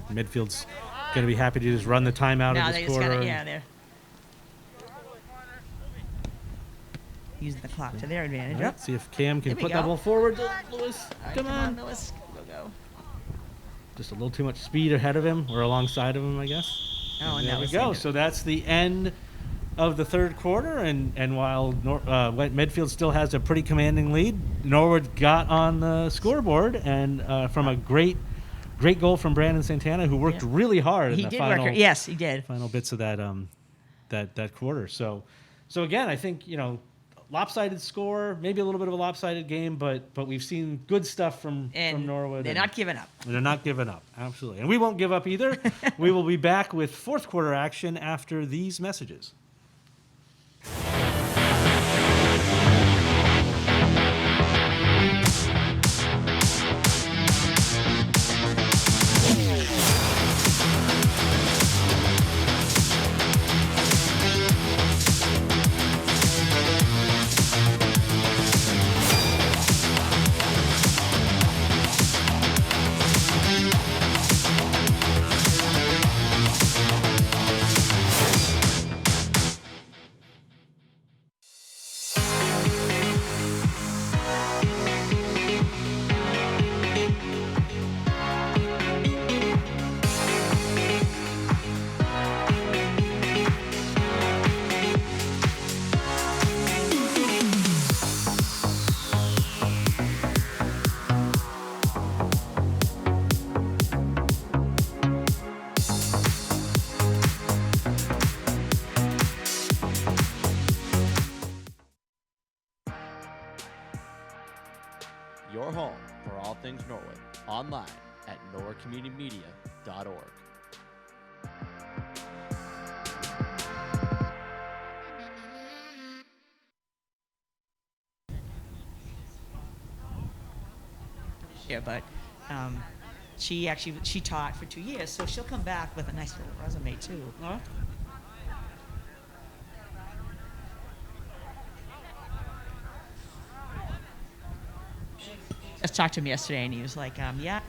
Speaker 1: And Midfield's going to be happy to just run the timeout
Speaker 2: Now
Speaker 1: of
Speaker 2: they
Speaker 1: this
Speaker 2: just
Speaker 1: quarter.
Speaker 2: got it. Yeah, they're using the clock to their advantage.
Speaker 1: All right,
Speaker 2: Yep.
Speaker 1: see if Cam can
Speaker 2: Here we
Speaker 1: put that
Speaker 2: go.
Speaker 1: ball forward. Lewis,
Speaker 2: All right,
Speaker 1: come on.
Speaker 2: Lewis. Go.
Speaker 1: Just a little too much speed ahead of him, or alongside of him, I guess.
Speaker 2: Oh, and
Speaker 1: there
Speaker 2: that
Speaker 1: we
Speaker 2: was
Speaker 1: go.
Speaker 2: the-
Speaker 1: So that's the end of the third quarter, and while Medfield still has a pretty commanding lead, Norwood got on the scoreboard, and from a great goal from Brandon Santana, who worked
Speaker 2: Yeah.
Speaker 1: really hard in
Speaker 2: He
Speaker 1: the
Speaker 2: did
Speaker 1: final,
Speaker 2: work. Yes, he did.
Speaker 1: final bits of that that quarter. So again, I think lopsided score, maybe a little bit of a lopsided game, but we've seen good stuff from Norwood.
Speaker 2: They're
Speaker 1: and-
Speaker 2: not giving up.
Speaker 1: they're not giving up. Absolutely. And we won't give up either. We will be back with fourth quarter action after these messages.
Speaker 7: things Norwood online at norwoodcommunitymedia.org.
Speaker 2: Yeah, but she taught for 2 years, so she'll come back with a nice little resume too. Huh? Just talked to him yesterday, and he was like, yeah.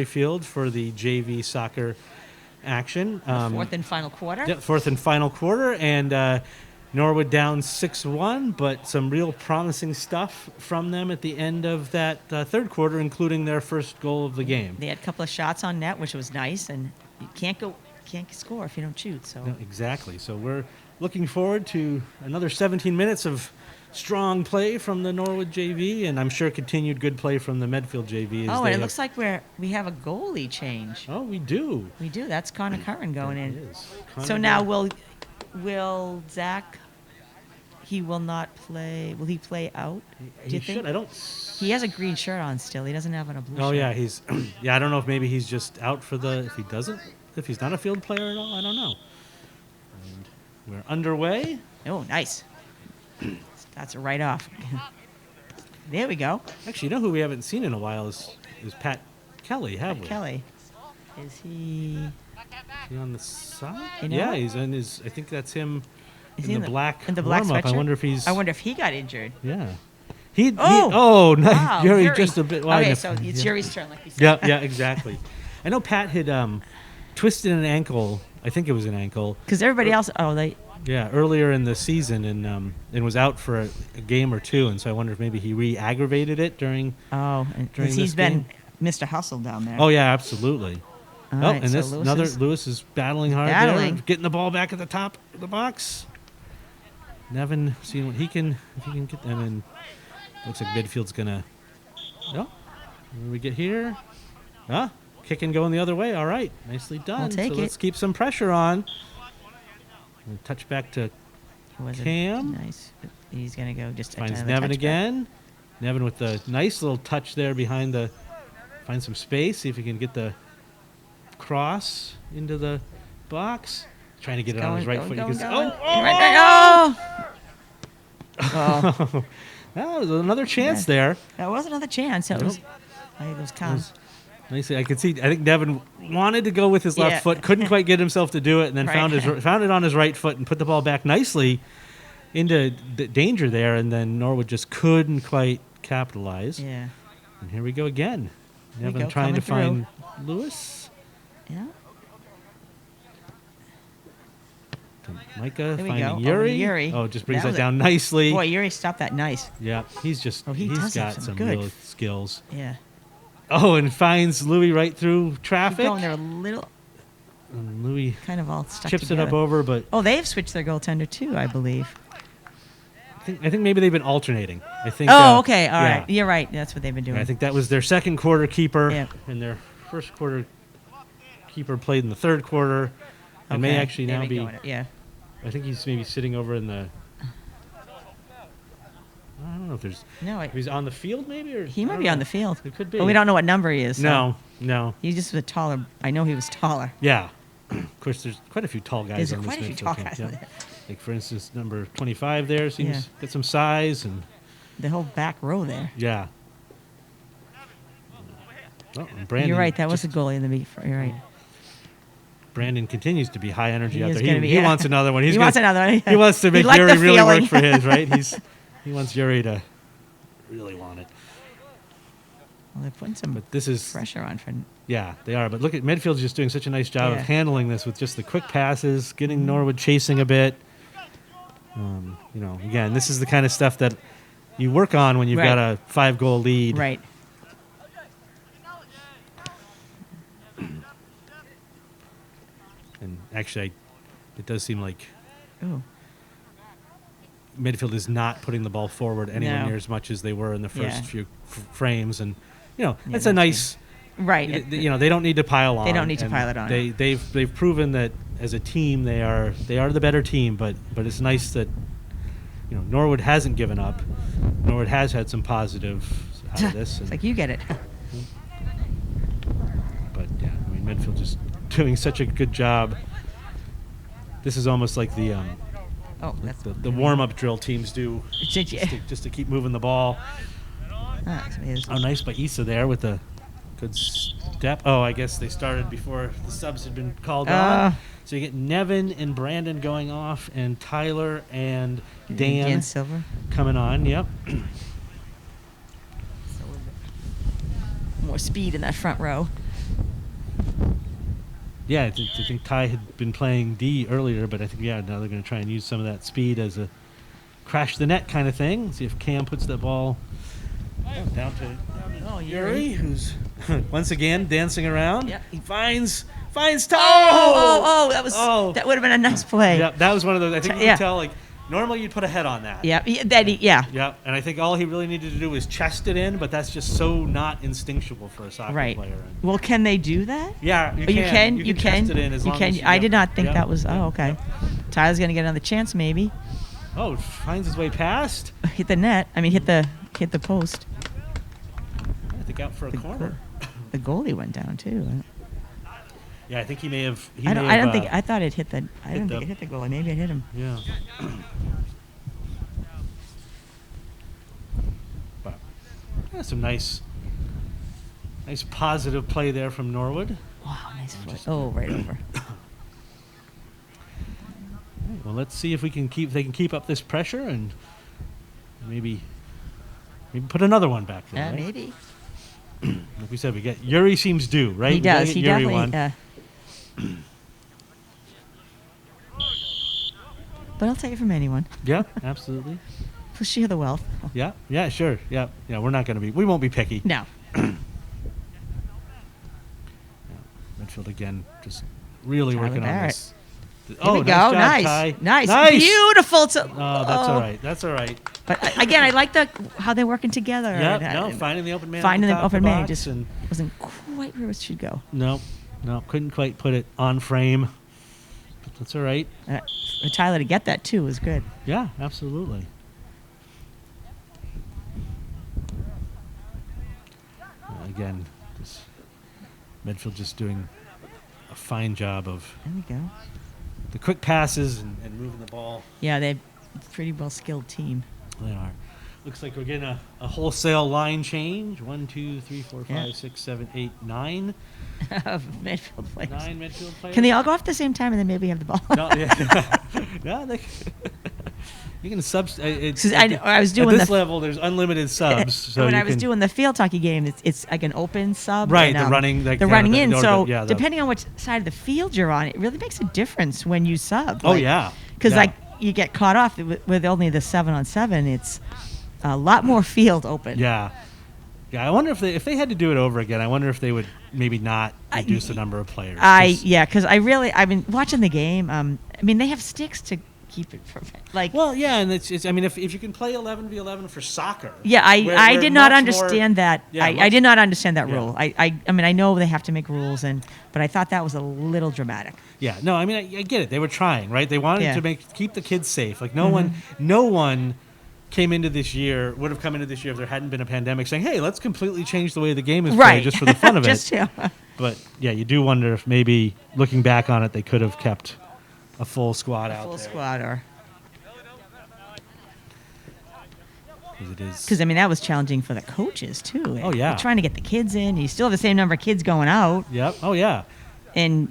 Speaker 1: Field for the JV soccer action.
Speaker 2: Fourth and final quarter.
Speaker 1: Yeah, fourth and final quarter, and Norwood down 6-1, but some real promising stuff from them at the end of that third quarter, including their first goal of the game.
Speaker 2: They had a couple of shots on net, which was nice, and you can't score if you don't shoot. So
Speaker 1: No, exactly. So we're looking forward to another 17 minutes of strong play from the Norwood JV, and I'm sure continued good play from the Medfield JV.
Speaker 2: and it looks like we have a goalie change.
Speaker 1: Oh, we do.
Speaker 2: We do. That's Connor Curran going
Speaker 1: It
Speaker 2: in.
Speaker 1: is.
Speaker 2: So
Speaker 1: Connor
Speaker 2: now
Speaker 1: Curran.
Speaker 2: will Zach? He will not play. Will he play out? Do
Speaker 1: He
Speaker 2: you think?
Speaker 1: should. I don't.
Speaker 2: He has a green shirt on still. He doesn't have on a blue shirt.
Speaker 1: Oh yeah, he's. Yeah, I don't know if maybe he's just out for the. If he's not a field player at all, I don't know. And we're underway.
Speaker 2: Oh, nice. That's a right off. There we go.
Speaker 1: Actually, you know who we haven't seen in a while is Pat Kelly, have we?
Speaker 2: Kelly. Is he?
Speaker 1: Is he on the side?
Speaker 2: You know
Speaker 1: Yeah,
Speaker 2: what?
Speaker 1: he's in his. I think that's him.
Speaker 2: Is
Speaker 1: in
Speaker 2: he
Speaker 1: the black warm-up.
Speaker 2: sweatshirt?
Speaker 1: I wonder if he's.
Speaker 2: I wonder if he got injured.
Speaker 1: Yeah.
Speaker 2: Oh!
Speaker 1: Nice.
Speaker 2: Wow,
Speaker 1: Yuri
Speaker 2: Yuri.
Speaker 1: just a bit wide.
Speaker 2: Okay, so it's Yuri's turn, like we said.
Speaker 1: Yeah, exactly. I know Pat had twisted an ankle. I think it was an ankle.
Speaker 2: Because everybody else, they.
Speaker 1: Yeah, earlier in the season, and was out for a game or two, and so I wonder if maybe he re-aggravated it during.
Speaker 2: Oh,
Speaker 1: During
Speaker 2: because he's
Speaker 1: this
Speaker 2: been
Speaker 1: game?
Speaker 2: Mr. Hustle down there.
Speaker 1: Oh yeah, absolutely.
Speaker 2: All
Speaker 1: Oh,
Speaker 2: right,
Speaker 1: and
Speaker 2: so
Speaker 1: this
Speaker 2: Lewis
Speaker 1: Lewis is battling hard
Speaker 2: Battling.
Speaker 1: there, getting the ball back at the top of the box. Nevin seeing what he can, if he can get them in. Looks like midfield's gonna. No, when we get here, kicking going the other way. All right, nicely done.
Speaker 2: We'll take
Speaker 1: so let's
Speaker 2: it.
Speaker 1: keep some pressure on. We'll touch back to
Speaker 2: Was it
Speaker 1: Cam.
Speaker 2: Nice. He's going to go just
Speaker 1: finds
Speaker 2: another
Speaker 1: Nevin
Speaker 2: touchback.
Speaker 1: again. Nevin with the nice little touch there behind the. Find some space. See if he can get the cross into the box. Trying to get it on his right foot. You can see-
Speaker 2: Right
Speaker 1: oh!
Speaker 2: there. Oh!
Speaker 1: That was another chance
Speaker 2: Yeah.
Speaker 1: there.
Speaker 2: That was another chance. That was, I think it was counts.
Speaker 1: Nicely, I could see. I think Nevin wanted to go with his left
Speaker 2: Yeah.
Speaker 1: foot, couldn't quite get himself to do it, and then
Speaker 2: Right.
Speaker 1: found it on his right foot and put the ball back nicely into danger there, and then Norwood just couldn't quite capitalize.
Speaker 2: Yeah.
Speaker 1: And here we go again.
Speaker 2: Here we
Speaker 1: Nevin
Speaker 2: go,
Speaker 1: trying to
Speaker 2: coming
Speaker 1: find Lewis.
Speaker 2: Yeah.
Speaker 1: To Micah
Speaker 2: There we
Speaker 1: finding
Speaker 2: go.
Speaker 1: Yuri.
Speaker 2: Yuri.
Speaker 1: Oh, just brings
Speaker 2: That
Speaker 1: that
Speaker 2: was
Speaker 1: down nicely.
Speaker 2: Boy, Yuri stopped that nice.
Speaker 1: Yeah, he's
Speaker 2: he does
Speaker 1: he's
Speaker 2: have
Speaker 1: got
Speaker 2: some
Speaker 1: some
Speaker 2: good-
Speaker 1: real skills.
Speaker 2: Yeah.
Speaker 1: Oh, and finds Louis right through
Speaker 2: Keep
Speaker 1: traffic.
Speaker 2: going. They're a little
Speaker 1: And Louis
Speaker 2: kind of all stuck
Speaker 1: chips
Speaker 2: together.
Speaker 1: it up over, but
Speaker 2: Oh, they've switched their goaltender too, I believe.
Speaker 1: I think maybe they've been alternating. I think.
Speaker 2: Oh, okay. All
Speaker 1: yeah.
Speaker 2: right. You're right. That's what they've been doing.
Speaker 1: I think that was their second quarter keeper,
Speaker 2: Yeah.
Speaker 1: and their first quarter keeper played in the third quarter, and may
Speaker 2: Okay,
Speaker 1: actually
Speaker 2: they
Speaker 1: now
Speaker 2: may
Speaker 1: be.
Speaker 2: go in it, Yeah.
Speaker 1: I think he's maybe sitting over in the. I don't know if there's.
Speaker 2: No,
Speaker 1: If he's on the field, maybe, or
Speaker 2: he
Speaker 1: I
Speaker 2: might
Speaker 1: don't
Speaker 2: be on
Speaker 1: know.
Speaker 2: the field.
Speaker 1: It could be.
Speaker 2: But we don't know what number he is. So
Speaker 1: No.
Speaker 2: He just was a taller. I know he was taller.
Speaker 1: Yeah. Of course, there's quite a few tall guys
Speaker 2: There's
Speaker 1: on
Speaker 2: quite a
Speaker 1: this
Speaker 2: few
Speaker 1: midfield
Speaker 2: tall
Speaker 1: team.
Speaker 2: guys
Speaker 1: Yeah.
Speaker 2: on there.
Speaker 1: Like for instance, number 25 there seems
Speaker 2: Yeah.
Speaker 1: got some size and
Speaker 2: The whole back row there.
Speaker 1: yeah. Oh, and Brandon.
Speaker 2: You're right. That was
Speaker 1: just-
Speaker 2: a goalie in the beat. You're right.
Speaker 1: Brandon continues to be high energy
Speaker 2: He
Speaker 1: out
Speaker 2: is
Speaker 1: there.
Speaker 2: gonna be,
Speaker 1: He
Speaker 2: yeah.
Speaker 1: wants another one.
Speaker 2: He wants another one.
Speaker 1: He wants to
Speaker 2: He
Speaker 1: make
Speaker 2: liked
Speaker 1: Yuri
Speaker 2: the
Speaker 1: really
Speaker 2: feeling.
Speaker 1: work for his, right? He wants Yuri to really want it.
Speaker 2: Well, they're putting some
Speaker 1: But this is
Speaker 2: pressure on for.
Speaker 1: yeah, they are. But look at Medfield's just doing such a nice job
Speaker 2: Yeah.
Speaker 1: of handling this with just the quick passes, getting Norwood chasing a bit. Again, this is the kind of stuff that you work on when you've
Speaker 2: Right.
Speaker 1: got a 5-goal lead.
Speaker 2: Right.
Speaker 1: And actually, it does seem like
Speaker 2: Ooh.
Speaker 1: Medfield is not putting the ball forward anywhere
Speaker 2: No.
Speaker 1: near as much as they were in the first
Speaker 2: Yeah.
Speaker 1: few frames. And, it's
Speaker 2: that's
Speaker 1: a nice.
Speaker 2: Right.
Speaker 1: They don't need to pile on.
Speaker 2: They don't need to
Speaker 1: and
Speaker 2: pile it on.
Speaker 1: They've proven that as a team, they are the better team. But it's nice that Norwood hasn't given up. Norwood has had some positive out of this.
Speaker 2: It's like you get it.
Speaker 1: But yeah, I mean, Medfield just doing such a good job. This is almost like the
Speaker 2: That's
Speaker 1: the warm-up drill teams do,
Speaker 2: Yeah.
Speaker 1: just to keep moving the ball. Oh, nice by Issa there with a good step. Oh, I guess they started before the subs had been called on. So you get Nevin and Brandon going off, and Tyler and Dan
Speaker 2: Silver
Speaker 1: coming on. Yep.
Speaker 2: more speed in that front row.
Speaker 1: Yeah, I think Ty had been playing D earlier, but I think now they're going to try and use some of that speed as a crash the net kind of thing. See if Cam puts that ball down to Yuri, who's once again dancing around.
Speaker 2: Yep.
Speaker 1: He finds Ty.
Speaker 2: That would have been a nice play.
Speaker 1: Yeah, that was one of those. I think you
Speaker 2: Yeah.
Speaker 1: can tell, like, normally you'd put a head on that.
Speaker 2: Yeah,
Speaker 1: Yeah, and I think all he really needed to do was chest it in, but that's just so not instinctual for a soccer
Speaker 2: right.
Speaker 1: player.
Speaker 2: Well, can they do that?
Speaker 1: Yeah,
Speaker 2: You can.
Speaker 1: chest it in as long as
Speaker 2: I did not think
Speaker 1: yep,
Speaker 2: that was.
Speaker 1: yep,
Speaker 2: Oh, okay.
Speaker 1: yep.
Speaker 2: Tyler's gonna get another chance, maybe.
Speaker 1: Oh, finds his way past.
Speaker 2: Hit the net. I mean, hit the post.
Speaker 1: I think out for a corner.
Speaker 2: The goalie went down too.
Speaker 1: Yeah, I think he may have.
Speaker 2: I don't think. I thought it hit the. I didn't think it hit the goalie. Maybe it hit him.
Speaker 1: Yeah. But some nice positive play there from Norwood.
Speaker 2: Wow, nice foot. Oh, right over.
Speaker 1: Well, let's see if they can keep up this pressure and maybe put another one back there. Right?
Speaker 2: Maybe.
Speaker 1: Like we said, we get Yuri seems due, right?
Speaker 2: He does. He
Speaker 1: Yuri
Speaker 2: definitely. But I'll take it from anyone.
Speaker 1: Yeah, absolutely.
Speaker 2: Plus, share the wealth.
Speaker 1: Yeah, sure. Yeah. We won't be picky.
Speaker 2: No.
Speaker 1: Medfield again, just really
Speaker 2: Tyler
Speaker 1: working on
Speaker 2: Barrett.
Speaker 1: this.
Speaker 2: Here we go.
Speaker 1: Job,
Speaker 2: Nice.
Speaker 1: Ty.
Speaker 2: Nice. Beautiful.
Speaker 1: Oh, that's all right. That's all right.
Speaker 2: But again, I like how they're working together.
Speaker 1: Yeah, finding the open man.
Speaker 2: Finding
Speaker 1: at
Speaker 2: the
Speaker 1: top of
Speaker 2: open man
Speaker 1: box
Speaker 2: just
Speaker 1: and
Speaker 2: wasn't quite where it should go.
Speaker 1: no, couldn't quite put it on frame. But that's all right.
Speaker 2: For Tyler to get that too was good.
Speaker 1: Yeah, absolutely. Again, this Medfield just doing a fine job of
Speaker 2: There we go.
Speaker 1: the quick passes and moving the ball.
Speaker 2: Yeah, they're a pretty well skilled team.
Speaker 1: They are. Looks like we're getting a wholesale line change. 1, 2, 3, 4, 5,
Speaker 2: Yeah.
Speaker 1: 6, 7, 8, 9.
Speaker 2: Of Medfield players.
Speaker 1: 9 Medfield players.
Speaker 2: Can they all go off at the same time and then maybe have the ball?
Speaker 1: No, yeah. No, you can
Speaker 2: I was doing
Speaker 1: at this
Speaker 2: the
Speaker 1: level. There's unlimited subs. So
Speaker 2: when
Speaker 1: you
Speaker 2: I was
Speaker 1: can-
Speaker 2: doing the field hockey game, it's like an open sub.
Speaker 1: Right,
Speaker 2: and,
Speaker 1: the running, like,
Speaker 2: the
Speaker 1: yeah,
Speaker 2: running
Speaker 1: the-
Speaker 2: in.
Speaker 1: or
Speaker 2: So
Speaker 1: the- yeah, the-
Speaker 2: depending on which side of the field you're on, it really makes a difference when you sub.
Speaker 1: Oh, yeah.
Speaker 2: Because
Speaker 1: Yeah.
Speaker 2: like you get caught off with only the 7-on-7. It's a lot more field open.
Speaker 1: Yeah. I wonder if they had to do it over again. I wonder if they would maybe not reduce the number of players.
Speaker 2: Because I've been watching the game. I mean, they have sticks to keep it from like.
Speaker 1: Well, yeah, and it's I mean, if you can play 11v11 for soccer.
Speaker 2: Yeah, I did not understand that.
Speaker 1: Yeah,
Speaker 2: I did not understand that
Speaker 1: Yeah.
Speaker 2: rule. I mean, I know they have to make rules, but I thought that was a little dramatic.
Speaker 1: Yeah, no, I mean, I get it. They were trying, right? They wanted
Speaker 2: Yeah.
Speaker 1: to keep the kids safe. Like no one would have come into this year if there hadn't been a pandemic saying, hey, let's completely change the way the game is played just for the fun of it.
Speaker 2: Yeah.
Speaker 1: But yeah, you do wonder if maybe looking back on it, they could have kept a full squad out
Speaker 2: Full
Speaker 1: there.
Speaker 2: squad or.
Speaker 1: 'Cause it is.
Speaker 2: Because I mean that was challenging for the coaches too.
Speaker 1: Oh, yeah.
Speaker 2: You're trying to get the kids in. You still have the same number of kids going out,
Speaker 1: Yep. Oh yeah.
Speaker 2: and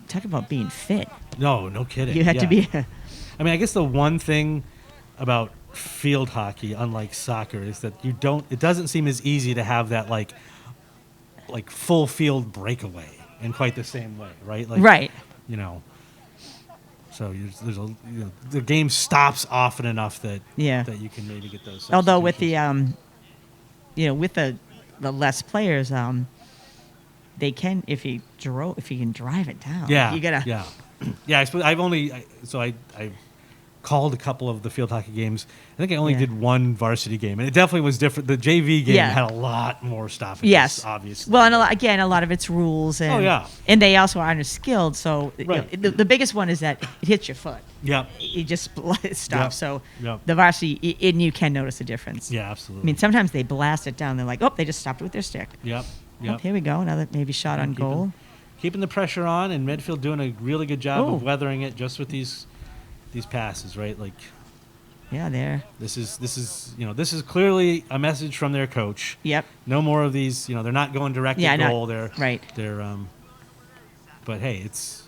Speaker 2: talk about being fit.
Speaker 1: No kidding.
Speaker 2: You had to
Speaker 1: Yeah.
Speaker 2: be.
Speaker 1: I mean, I guess the one thing about field hockey, unlike soccer, is that it doesn't seem as easy to have that like full field breakaway in quite the same way, right? Like,
Speaker 2: Right.
Speaker 1: So the game stops often enough that
Speaker 2: Yeah.
Speaker 1: that you can maybe get those.
Speaker 2: Although with the
Speaker 1: substitutions.
Speaker 2: with the less players, they can if you can drive it down.
Speaker 1: Yeah,
Speaker 2: You gotta.
Speaker 1: yeah. I suppose I've only called a couple of the field hockey games. I think I only
Speaker 2: Yeah.
Speaker 1: did one varsity game, and it definitely was different. The JV game
Speaker 2: Yeah.
Speaker 1: had a lot more stoppages.
Speaker 2: Yes.
Speaker 1: Obviously.
Speaker 2: Well, and again, a lot of it's rules. And,
Speaker 1: Oh, yeah.
Speaker 2: And they also aren't as skilled. So you know,
Speaker 1: Right.
Speaker 2: the biggest one is that it hits your foot.
Speaker 1: Yep.
Speaker 2: You just let it stop.
Speaker 1: Yep.
Speaker 2: So
Speaker 1: Yep.
Speaker 2: the varsity, and you can notice a difference.
Speaker 1: Yeah,
Speaker 2: I
Speaker 1: absolutely.
Speaker 2: mean, sometimes they blast it down. They're like, oh, they just stopped with their stick.
Speaker 1: Yep.
Speaker 2: Oh,
Speaker 1: Yep.
Speaker 2: here we go. Another maybe shot on goal.
Speaker 1: Keeping the pressure on, and Medfield doing a really good job
Speaker 2: Ooh.
Speaker 1: of weathering it just with these passes, right? Like
Speaker 2: Yeah, there.
Speaker 1: this is this is clearly a message from their coach.
Speaker 2: Yep.
Speaker 1: No more of these. They're not going direct
Speaker 2: Yeah,
Speaker 1: at
Speaker 2: not-
Speaker 1: goal. They're
Speaker 2: right.
Speaker 1: They're but hey, it's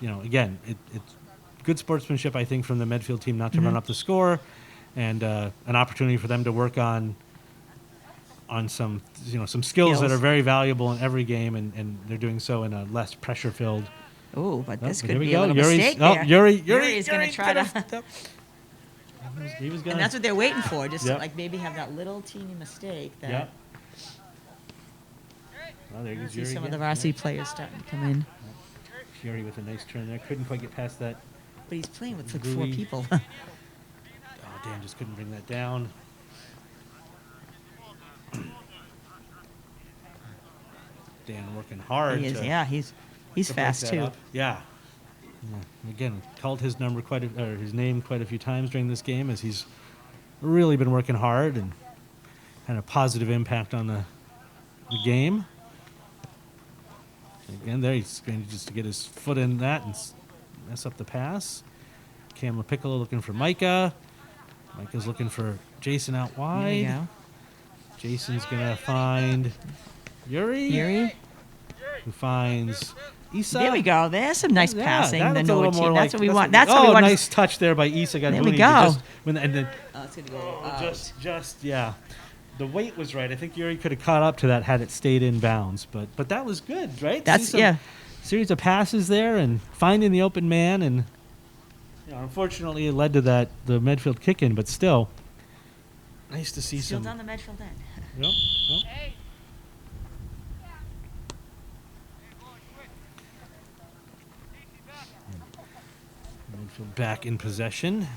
Speaker 1: again, it's good sportsmanship, I think, from the Medfield team not to
Speaker 2: Mm-hmm.
Speaker 1: run up the score, and an opportunity for them to work on some some skills that
Speaker 2: Skills.
Speaker 1: are very valuable in every game, and they're doing so in a less pressure filled.
Speaker 2: Oh, but this
Speaker 1: but
Speaker 2: could
Speaker 1: here we
Speaker 2: be
Speaker 1: go.
Speaker 2: a little
Speaker 1: Yuri's-
Speaker 2: mistake
Speaker 1: oh,
Speaker 2: there.
Speaker 1: Yuri
Speaker 2: is going to try to.
Speaker 1: Yep. He was going
Speaker 2: And that's what they're waiting for, just
Speaker 1: Yep.
Speaker 2: to like maybe have that little teeny mistake that
Speaker 1: Yep. Well, there
Speaker 2: I
Speaker 1: goes
Speaker 2: see
Speaker 1: Yuri
Speaker 2: some of the
Speaker 1: again.
Speaker 2: varsity players starting to come in.
Speaker 1: Yuri with a nice turn there. Couldn't quite get past that.
Speaker 2: But he's playing with like
Speaker 1: Gooey.
Speaker 2: 4 people.
Speaker 1: Oh, Dan just couldn't bring that down. Dan working hard.
Speaker 2: he is,
Speaker 1: to-
Speaker 2: yeah, he's
Speaker 1: to break
Speaker 2: fast
Speaker 1: that
Speaker 2: too.
Speaker 1: up. Yeah. Yeah. Again, called his number his name quite a few times during this game, as he's really been working hard and had a positive impact on the game. Again, there he's going to just get his foot in that and mess up the pass. Cam LaPiccolo looking for Micah. Micah's looking for Jason out
Speaker 2: There
Speaker 1: wide.
Speaker 2: we go.
Speaker 1: Jason's gonna find Yuri,
Speaker 2: Yuri.
Speaker 1: who finds Isa.
Speaker 2: There we go. There's some nice
Speaker 1: Yeah,
Speaker 2: passing.
Speaker 1: that
Speaker 2: The
Speaker 1: looks a little
Speaker 2: Norwood
Speaker 1: more
Speaker 2: team. That's
Speaker 1: like-
Speaker 2: what we want. That's what
Speaker 1: oh,
Speaker 2: we want.
Speaker 1: nice touch there by Isa Gadbouni.
Speaker 2: There we
Speaker 1: to
Speaker 2: go.
Speaker 1: Just, and then
Speaker 2: Oh, it's going to go out.
Speaker 1: just yeah, the weight was right. I think Yuri could have caught up to that had it stayed in bounds. But that was good, right?
Speaker 2: That's-
Speaker 1: See some
Speaker 2: yeah.
Speaker 1: Series of passes there and finding the open man, and unfortunately it led to the Medfield kick in. But still, nice to see
Speaker 2: Still
Speaker 1: some.
Speaker 2: down the Medfield end.
Speaker 1: Yep, yep. Medfield back in possession,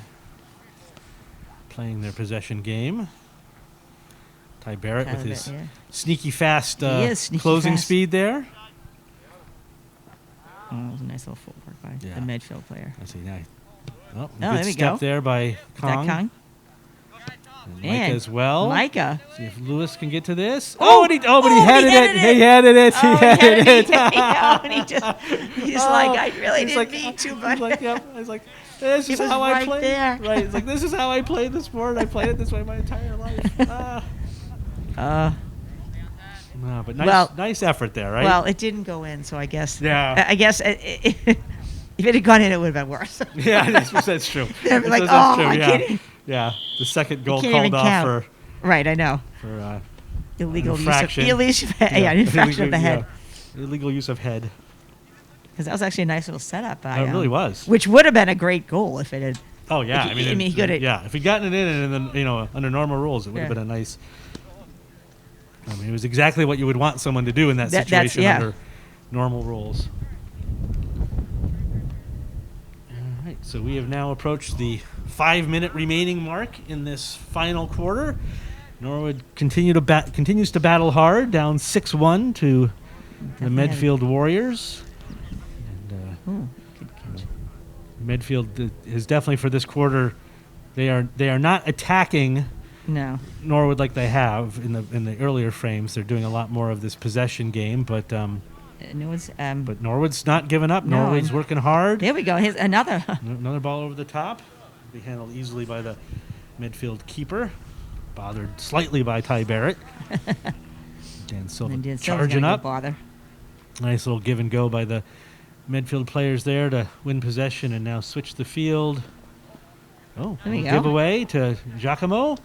Speaker 1: playing their possession game. Ty Barrett with
Speaker 2: Tyler
Speaker 1: his
Speaker 2: Barrett, yeah.
Speaker 1: sneaky fast
Speaker 2: He is sneaky
Speaker 1: closing
Speaker 2: fast.
Speaker 1: speed there.
Speaker 2: Oh, it was a nice little footwork by
Speaker 1: Yeah.
Speaker 2: the Medfield player.
Speaker 1: I see now. Oh,
Speaker 2: there
Speaker 1: good
Speaker 2: we
Speaker 1: step
Speaker 2: go.
Speaker 1: there by
Speaker 2: Is that
Speaker 1: Kong.
Speaker 2: Kong?
Speaker 1: And Micah
Speaker 2: And
Speaker 1: as well.
Speaker 2: Micah.
Speaker 1: See if Lewis can get to this.
Speaker 2: Oh!
Speaker 1: But he
Speaker 2: Oh,
Speaker 1: headed
Speaker 2: he
Speaker 1: it.
Speaker 2: headed
Speaker 1: He headed it.
Speaker 2: Oh,
Speaker 1: He headed it.
Speaker 2: and he's like, I really
Speaker 1: He's
Speaker 2: didn't
Speaker 1: like,
Speaker 2: mean to,
Speaker 1: he's
Speaker 2: but
Speaker 1: like, yep. He's like, this
Speaker 2: It
Speaker 1: is
Speaker 2: was
Speaker 1: how I
Speaker 2: right
Speaker 1: play.
Speaker 2: there.
Speaker 1: Right. It's like, this is how I play the sport. I played it this way my entire life. No, but nice effort there, right?
Speaker 2: Well, it didn't go in, so I guess.
Speaker 1: Yeah.
Speaker 2: I guess if it had gone in, it would have been worse.
Speaker 1: Yeah, that's true.
Speaker 2: They'd be like,
Speaker 1: That's
Speaker 2: "Oh,
Speaker 1: true,
Speaker 2: I
Speaker 1: yeah.
Speaker 2: can't-
Speaker 1: Yeah, the second goal
Speaker 2: can't
Speaker 1: called
Speaker 2: even
Speaker 1: off
Speaker 2: count. Right, I know.
Speaker 1: for
Speaker 2: Illegal
Speaker 1: infraction.
Speaker 2: infraction of the head.
Speaker 1: Yeah. Illegal use of head.
Speaker 2: Because that was actually a nice little setup. By,
Speaker 1: It really was.
Speaker 2: Which would have been a great goal if it had.
Speaker 1: Oh yeah,
Speaker 2: If he could've-
Speaker 1: yeah, if he'd gotten it in, and then under normal rules, it would have
Speaker 2: Yeah.
Speaker 1: been a nice. I mean, it was exactly what you would want someone to do in that
Speaker 2: That's-
Speaker 1: situation
Speaker 2: yeah.
Speaker 1: under normal rules. All right, so we have now approached the 5-minute remaining mark in this final quarter. Norwood continues to battle hard, down 6-1 to the
Speaker 2: Definitely had-
Speaker 1: Medfield Warriors. And,
Speaker 2: Ooh, good catch.
Speaker 1: Medfield is definitely for this quarter. They are not attacking
Speaker 2: No.
Speaker 1: Norwood like they have in the earlier frames. They're doing a lot more of this possession game, but Norwood's not giving up.
Speaker 2: No,
Speaker 1: Norwood's
Speaker 2: and-
Speaker 1: working hard.
Speaker 2: There we go. Here's another.
Speaker 1: Another ball over the top, be handled easily by the Medfield keeper. Bothered slightly by Ty Barrett. Dan Silva
Speaker 2: And Dan Silva's
Speaker 1: charging
Speaker 2: gonna go
Speaker 1: up.
Speaker 2: Bother.
Speaker 1: Nice little give and go by the Medfield players there to win possession and now switch the field. Oh,
Speaker 2: There we
Speaker 1: little
Speaker 2: go.
Speaker 1: giveaway to Giacomo.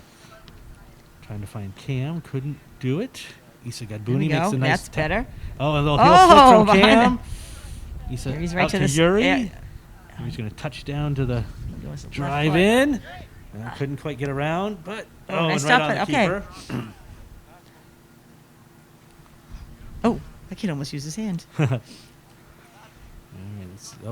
Speaker 1: Trying to find Cam, couldn't do it. Isa
Speaker 2: There we
Speaker 1: Gadbouni makes
Speaker 2: go.
Speaker 1: a nice
Speaker 2: That's better.
Speaker 1: Oh, a little heel
Speaker 2: Oh,
Speaker 1: flip from
Speaker 2: behind
Speaker 1: Cam. Isa
Speaker 2: He's right
Speaker 1: out
Speaker 2: to
Speaker 1: to
Speaker 2: the
Speaker 1: Yuri.
Speaker 2: yeah.
Speaker 1: He's going to touch down to the
Speaker 2: Goes left
Speaker 1: drive
Speaker 2: foot.
Speaker 1: in. Couldn't quite get around, but
Speaker 2: Oh, nice
Speaker 1: and right
Speaker 2: stop
Speaker 1: on
Speaker 2: it.
Speaker 1: the
Speaker 2: Okay.
Speaker 1: keeper.
Speaker 2: Oh, that kid almost used his hand.
Speaker 1: All right,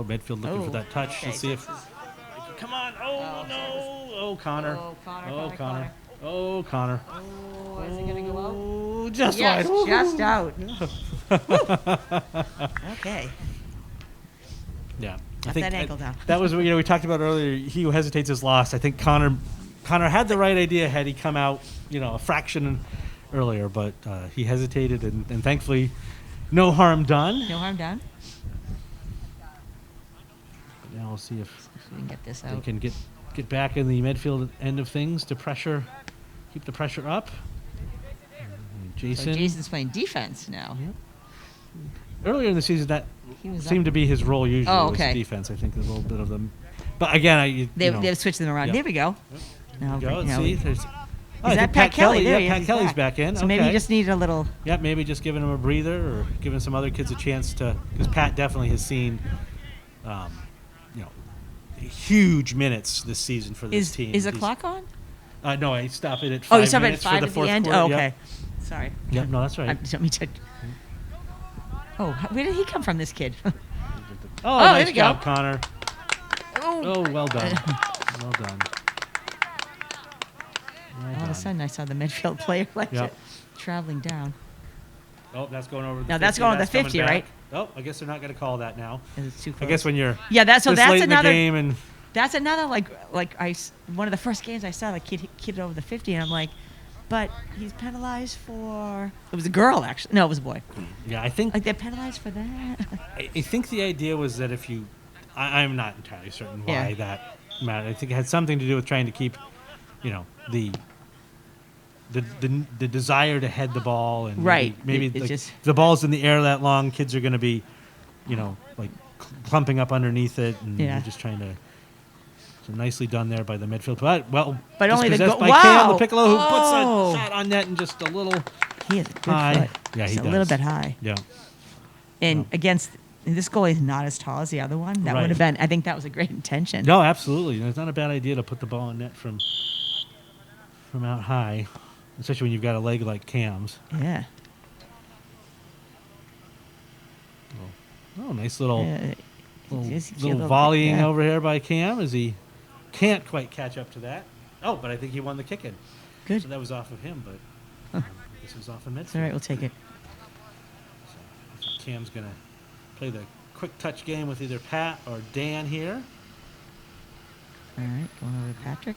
Speaker 1: Medfield looking for
Speaker 2: Oh,
Speaker 1: that touch.
Speaker 2: okay,
Speaker 1: Let's see if
Speaker 2: so
Speaker 1: they can come on. Oh, no. Oh, Connor.
Speaker 2: Oh, Connor,
Speaker 1: Oh,
Speaker 2: Connor,
Speaker 1: Connor. Oh, Connor.
Speaker 2: Oh, is it going to go out?
Speaker 1: Oh, just
Speaker 2: Yes,
Speaker 1: wide.
Speaker 2: just out. Okay.
Speaker 1: Yeah.
Speaker 2: Got that ankle down.
Speaker 1: That was what we talked about earlier. He who hesitates is lost. I think Connor had the right idea had he come out, a fraction earlier, but he hesitated, and thankfully, no harm done.
Speaker 2: No harm done.
Speaker 1: But now we'll see if
Speaker 2: We can get this
Speaker 1: they
Speaker 2: out.
Speaker 1: can get back in the Medfield end of things to keep the pressure up. And
Speaker 2: So
Speaker 1: Jason.
Speaker 2: Jason's playing defense now.
Speaker 1: Earlier in the season, that
Speaker 2: He was
Speaker 1: seemed to be his role usually.
Speaker 2: Oh,
Speaker 1: was
Speaker 2: okay.
Speaker 1: defense. I think a little bit of them. But again,
Speaker 2: They've switched them around.
Speaker 1: Yeah.
Speaker 2: There we go. Now,
Speaker 1: go.
Speaker 2: now
Speaker 1: See,
Speaker 2: we-
Speaker 1: there's.
Speaker 2: Is that Pat Kelly? There he
Speaker 1: Yeah,
Speaker 2: is.
Speaker 1: Pat
Speaker 2: He's
Speaker 1: Kelly's back in.
Speaker 2: So maybe he
Speaker 1: Okay.
Speaker 2: just needed a little.
Speaker 1: Yep, maybe just giving him a breather or giving some other kids a chance to, because Pat definitely has seen, huge minutes this season for this team.
Speaker 2: Is the
Speaker 1: He's-
Speaker 2: clock on?
Speaker 1: No, I stopped it at 5
Speaker 2: Oh, you stopped at
Speaker 1: minutes for
Speaker 2: 5
Speaker 1: the
Speaker 2: at the
Speaker 1: fourth
Speaker 2: end?
Speaker 1: quarter.
Speaker 2: Oh,
Speaker 1: Yep.
Speaker 2: okay. Sorry.
Speaker 1: Yep, no, that's right.
Speaker 2: I don't mean to. Oh, where did he come from, this kid?
Speaker 1: Oh,
Speaker 2: there
Speaker 1: nice
Speaker 2: we go.
Speaker 1: job, Connor.
Speaker 2: Oh,
Speaker 1: Oh, well done. Well done. Well
Speaker 2: all of
Speaker 1: done.
Speaker 2: a sudden I saw the Medfield player
Speaker 1: Yep.
Speaker 2: traveling down.
Speaker 1: Oh, that's going over. The
Speaker 2: Now, that's
Speaker 1: 50.
Speaker 2: going to the
Speaker 1: coming
Speaker 2: 50,
Speaker 1: back.
Speaker 2: right?
Speaker 1: Oh, I guess they're not going to call that now.
Speaker 2: It's too
Speaker 1: I
Speaker 2: close.
Speaker 1: guess when you're
Speaker 2: Yeah, that's
Speaker 1: this
Speaker 2: that's
Speaker 1: late in the
Speaker 2: another
Speaker 1: game and
Speaker 2: that's another one of the first games I saw the kid over the 50, and I'm like, but he's penalized for. It was a girl actually. No, it was a boy.
Speaker 1: yeah, I think
Speaker 2: Like they're penalized for that.
Speaker 1: I think the idea was that if you, I'm not entirely certain why
Speaker 2: Yeah.
Speaker 1: that mattered. I think it had something to do with trying to keep, the desire to head the ball and
Speaker 2: Right.
Speaker 1: Maybe
Speaker 2: It
Speaker 1: like,
Speaker 2: just-
Speaker 1: the ball's in the air that long, kids are going to be, like clumping up underneath it, and
Speaker 2: Yeah.
Speaker 1: you're just trying to. So nicely done there by the midfield. But
Speaker 2: only the
Speaker 1: dispossessed
Speaker 2: go-
Speaker 1: by Cam
Speaker 2: wow!
Speaker 1: the Piccolo, who puts
Speaker 2: Oh!
Speaker 1: a shot on net and just a little
Speaker 2: He has a good
Speaker 1: high.
Speaker 2: foot.
Speaker 1: Yeah, he
Speaker 2: Just
Speaker 1: does.
Speaker 2: a little bit high.
Speaker 1: Yeah.
Speaker 2: And against this goalie is not as tall as the other one. That
Speaker 1: Right.
Speaker 2: would have been. I think that was a great intention.
Speaker 1: No, absolutely. It's not a bad idea to put the ball in net from out high, especially when you've got a leg like Cam's.
Speaker 2: Yeah.
Speaker 1: Oh, nice little
Speaker 2: Little
Speaker 1: volleying
Speaker 2: yeah.
Speaker 1: over here by Cam as he can't quite catch up to that. Oh, but I think he won the kick in.
Speaker 2: Good.
Speaker 1: So that was off of him, but this was off of Medfield.
Speaker 2: All right, we'll take it.
Speaker 1: So Cam's going to play the quick touch game with either Pat or Dan here.
Speaker 2: All right, going over to Patrick.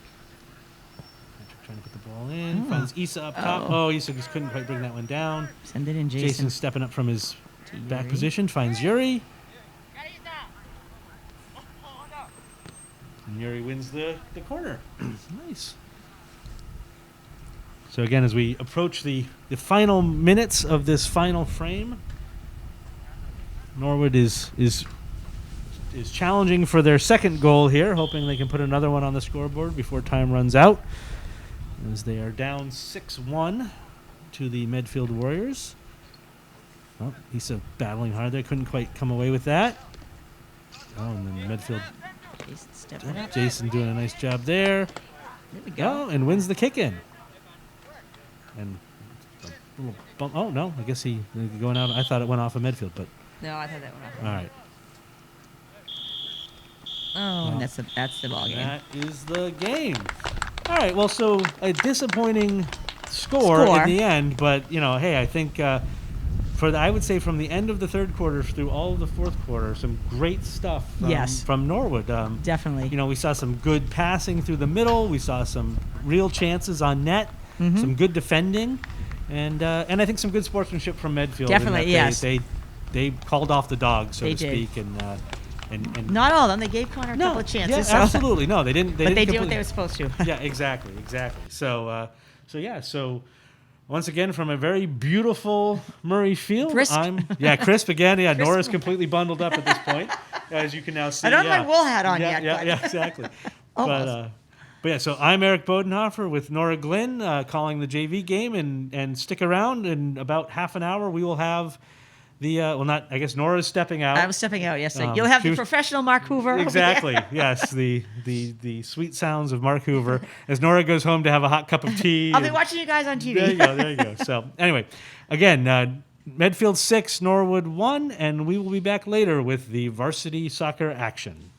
Speaker 1: Patrick trying to put the ball in.
Speaker 2: Oh.
Speaker 1: Finds Issa up top.
Speaker 2: Oh.
Speaker 1: Oh, Issa just couldn't quite bring that one down.
Speaker 2: Send it in, Jason.
Speaker 1: Jason stepping up from his
Speaker 2: To
Speaker 1: back
Speaker 2: Yuri.
Speaker 1: position. Finds Yuri. And Yuri wins the corner. Nice. So again, as we approach the final minutes of this final frame, Norwood is challenging for their second goal here, hoping they can put another one on the scoreboard before time runs out, as they are down 6-1 to the Medfield Warriors. Oh, he's battling hard there, couldn't quite come away with that. Oh, and then Medfield,
Speaker 2: Jason stepping up.
Speaker 1: Jason doing a nice job there.
Speaker 2: There we go.
Speaker 1: Oh, and wins the kick in. And a little bump. Oh, no, I guess he going out. I thought it went off of Medfield, but
Speaker 2: No, I thought that went off.
Speaker 1: all right.
Speaker 2: Oh, and that's the ball game.
Speaker 1: That is the game. All right, well, so a disappointing score
Speaker 2: Score.
Speaker 1: in the end, but, hey, I think I would say from the end of the third quarter through all of the fourth quarter, some great stuff
Speaker 2: Yes.
Speaker 1: from Norwood.
Speaker 2: Definitely.
Speaker 1: We saw some good passing through the middle. We saw some real chances on net, some good defending, and I think some good sportsmanship from Medfield. in
Speaker 2: Definitely,
Speaker 1: that
Speaker 2: yes.
Speaker 1: They called off the dog, so
Speaker 2: They
Speaker 1: to
Speaker 2: did.
Speaker 1: speak, and
Speaker 2: Not all of them. They gave Connor a couple of chances.
Speaker 1: yeah,
Speaker 2: so-
Speaker 1: absolutely. No, they didn't.
Speaker 2: But they
Speaker 1: didn't
Speaker 2: did what
Speaker 1: complete-
Speaker 2: they were supposed to.
Speaker 1: yeah, exactly. So once again from a very beautiful Murray Field,
Speaker 2: Crisp.
Speaker 1: Crisp again. Yeah,
Speaker 2: Crisp.
Speaker 1: Nora's completely bundled up at this point, as you can now see.
Speaker 2: I don't have
Speaker 1: yeah.
Speaker 2: my wool hat on
Speaker 1: yeah,
Speaker 2: yet,
Speaker 1: Yeah,
Speaker 2: but-
Speaker 1: yeah, exactly.
Speaker 2: Almost.
Speaker 1: But yeah, so I'm Eric Bodenhofer with Nora Glynn calling the JV game, and stick around. In about half an hour, we will have the I guess Nora's stepping out.
Speaker 2: I was stepping out yesterday. You'll have
Speaker 1: she
Speaker 2: the
Speaker 1: was-
Speaker 2: professional Mark Hoover. over
Speaker 1: Exactly.
Speaker 2: there.
Speaker 1: Yes, the sweet sounds of Mark Hoover as Nora goes home to have a hot cup of tea.
Speaker 2: I'll be
Speaker 1: and-
Speaker 2: watching you guys on TV.
Speaker 1: There you go. There you go. So anyway, again, Medfield 6, Norwood 1, and we will be back later with the varsity soccer action.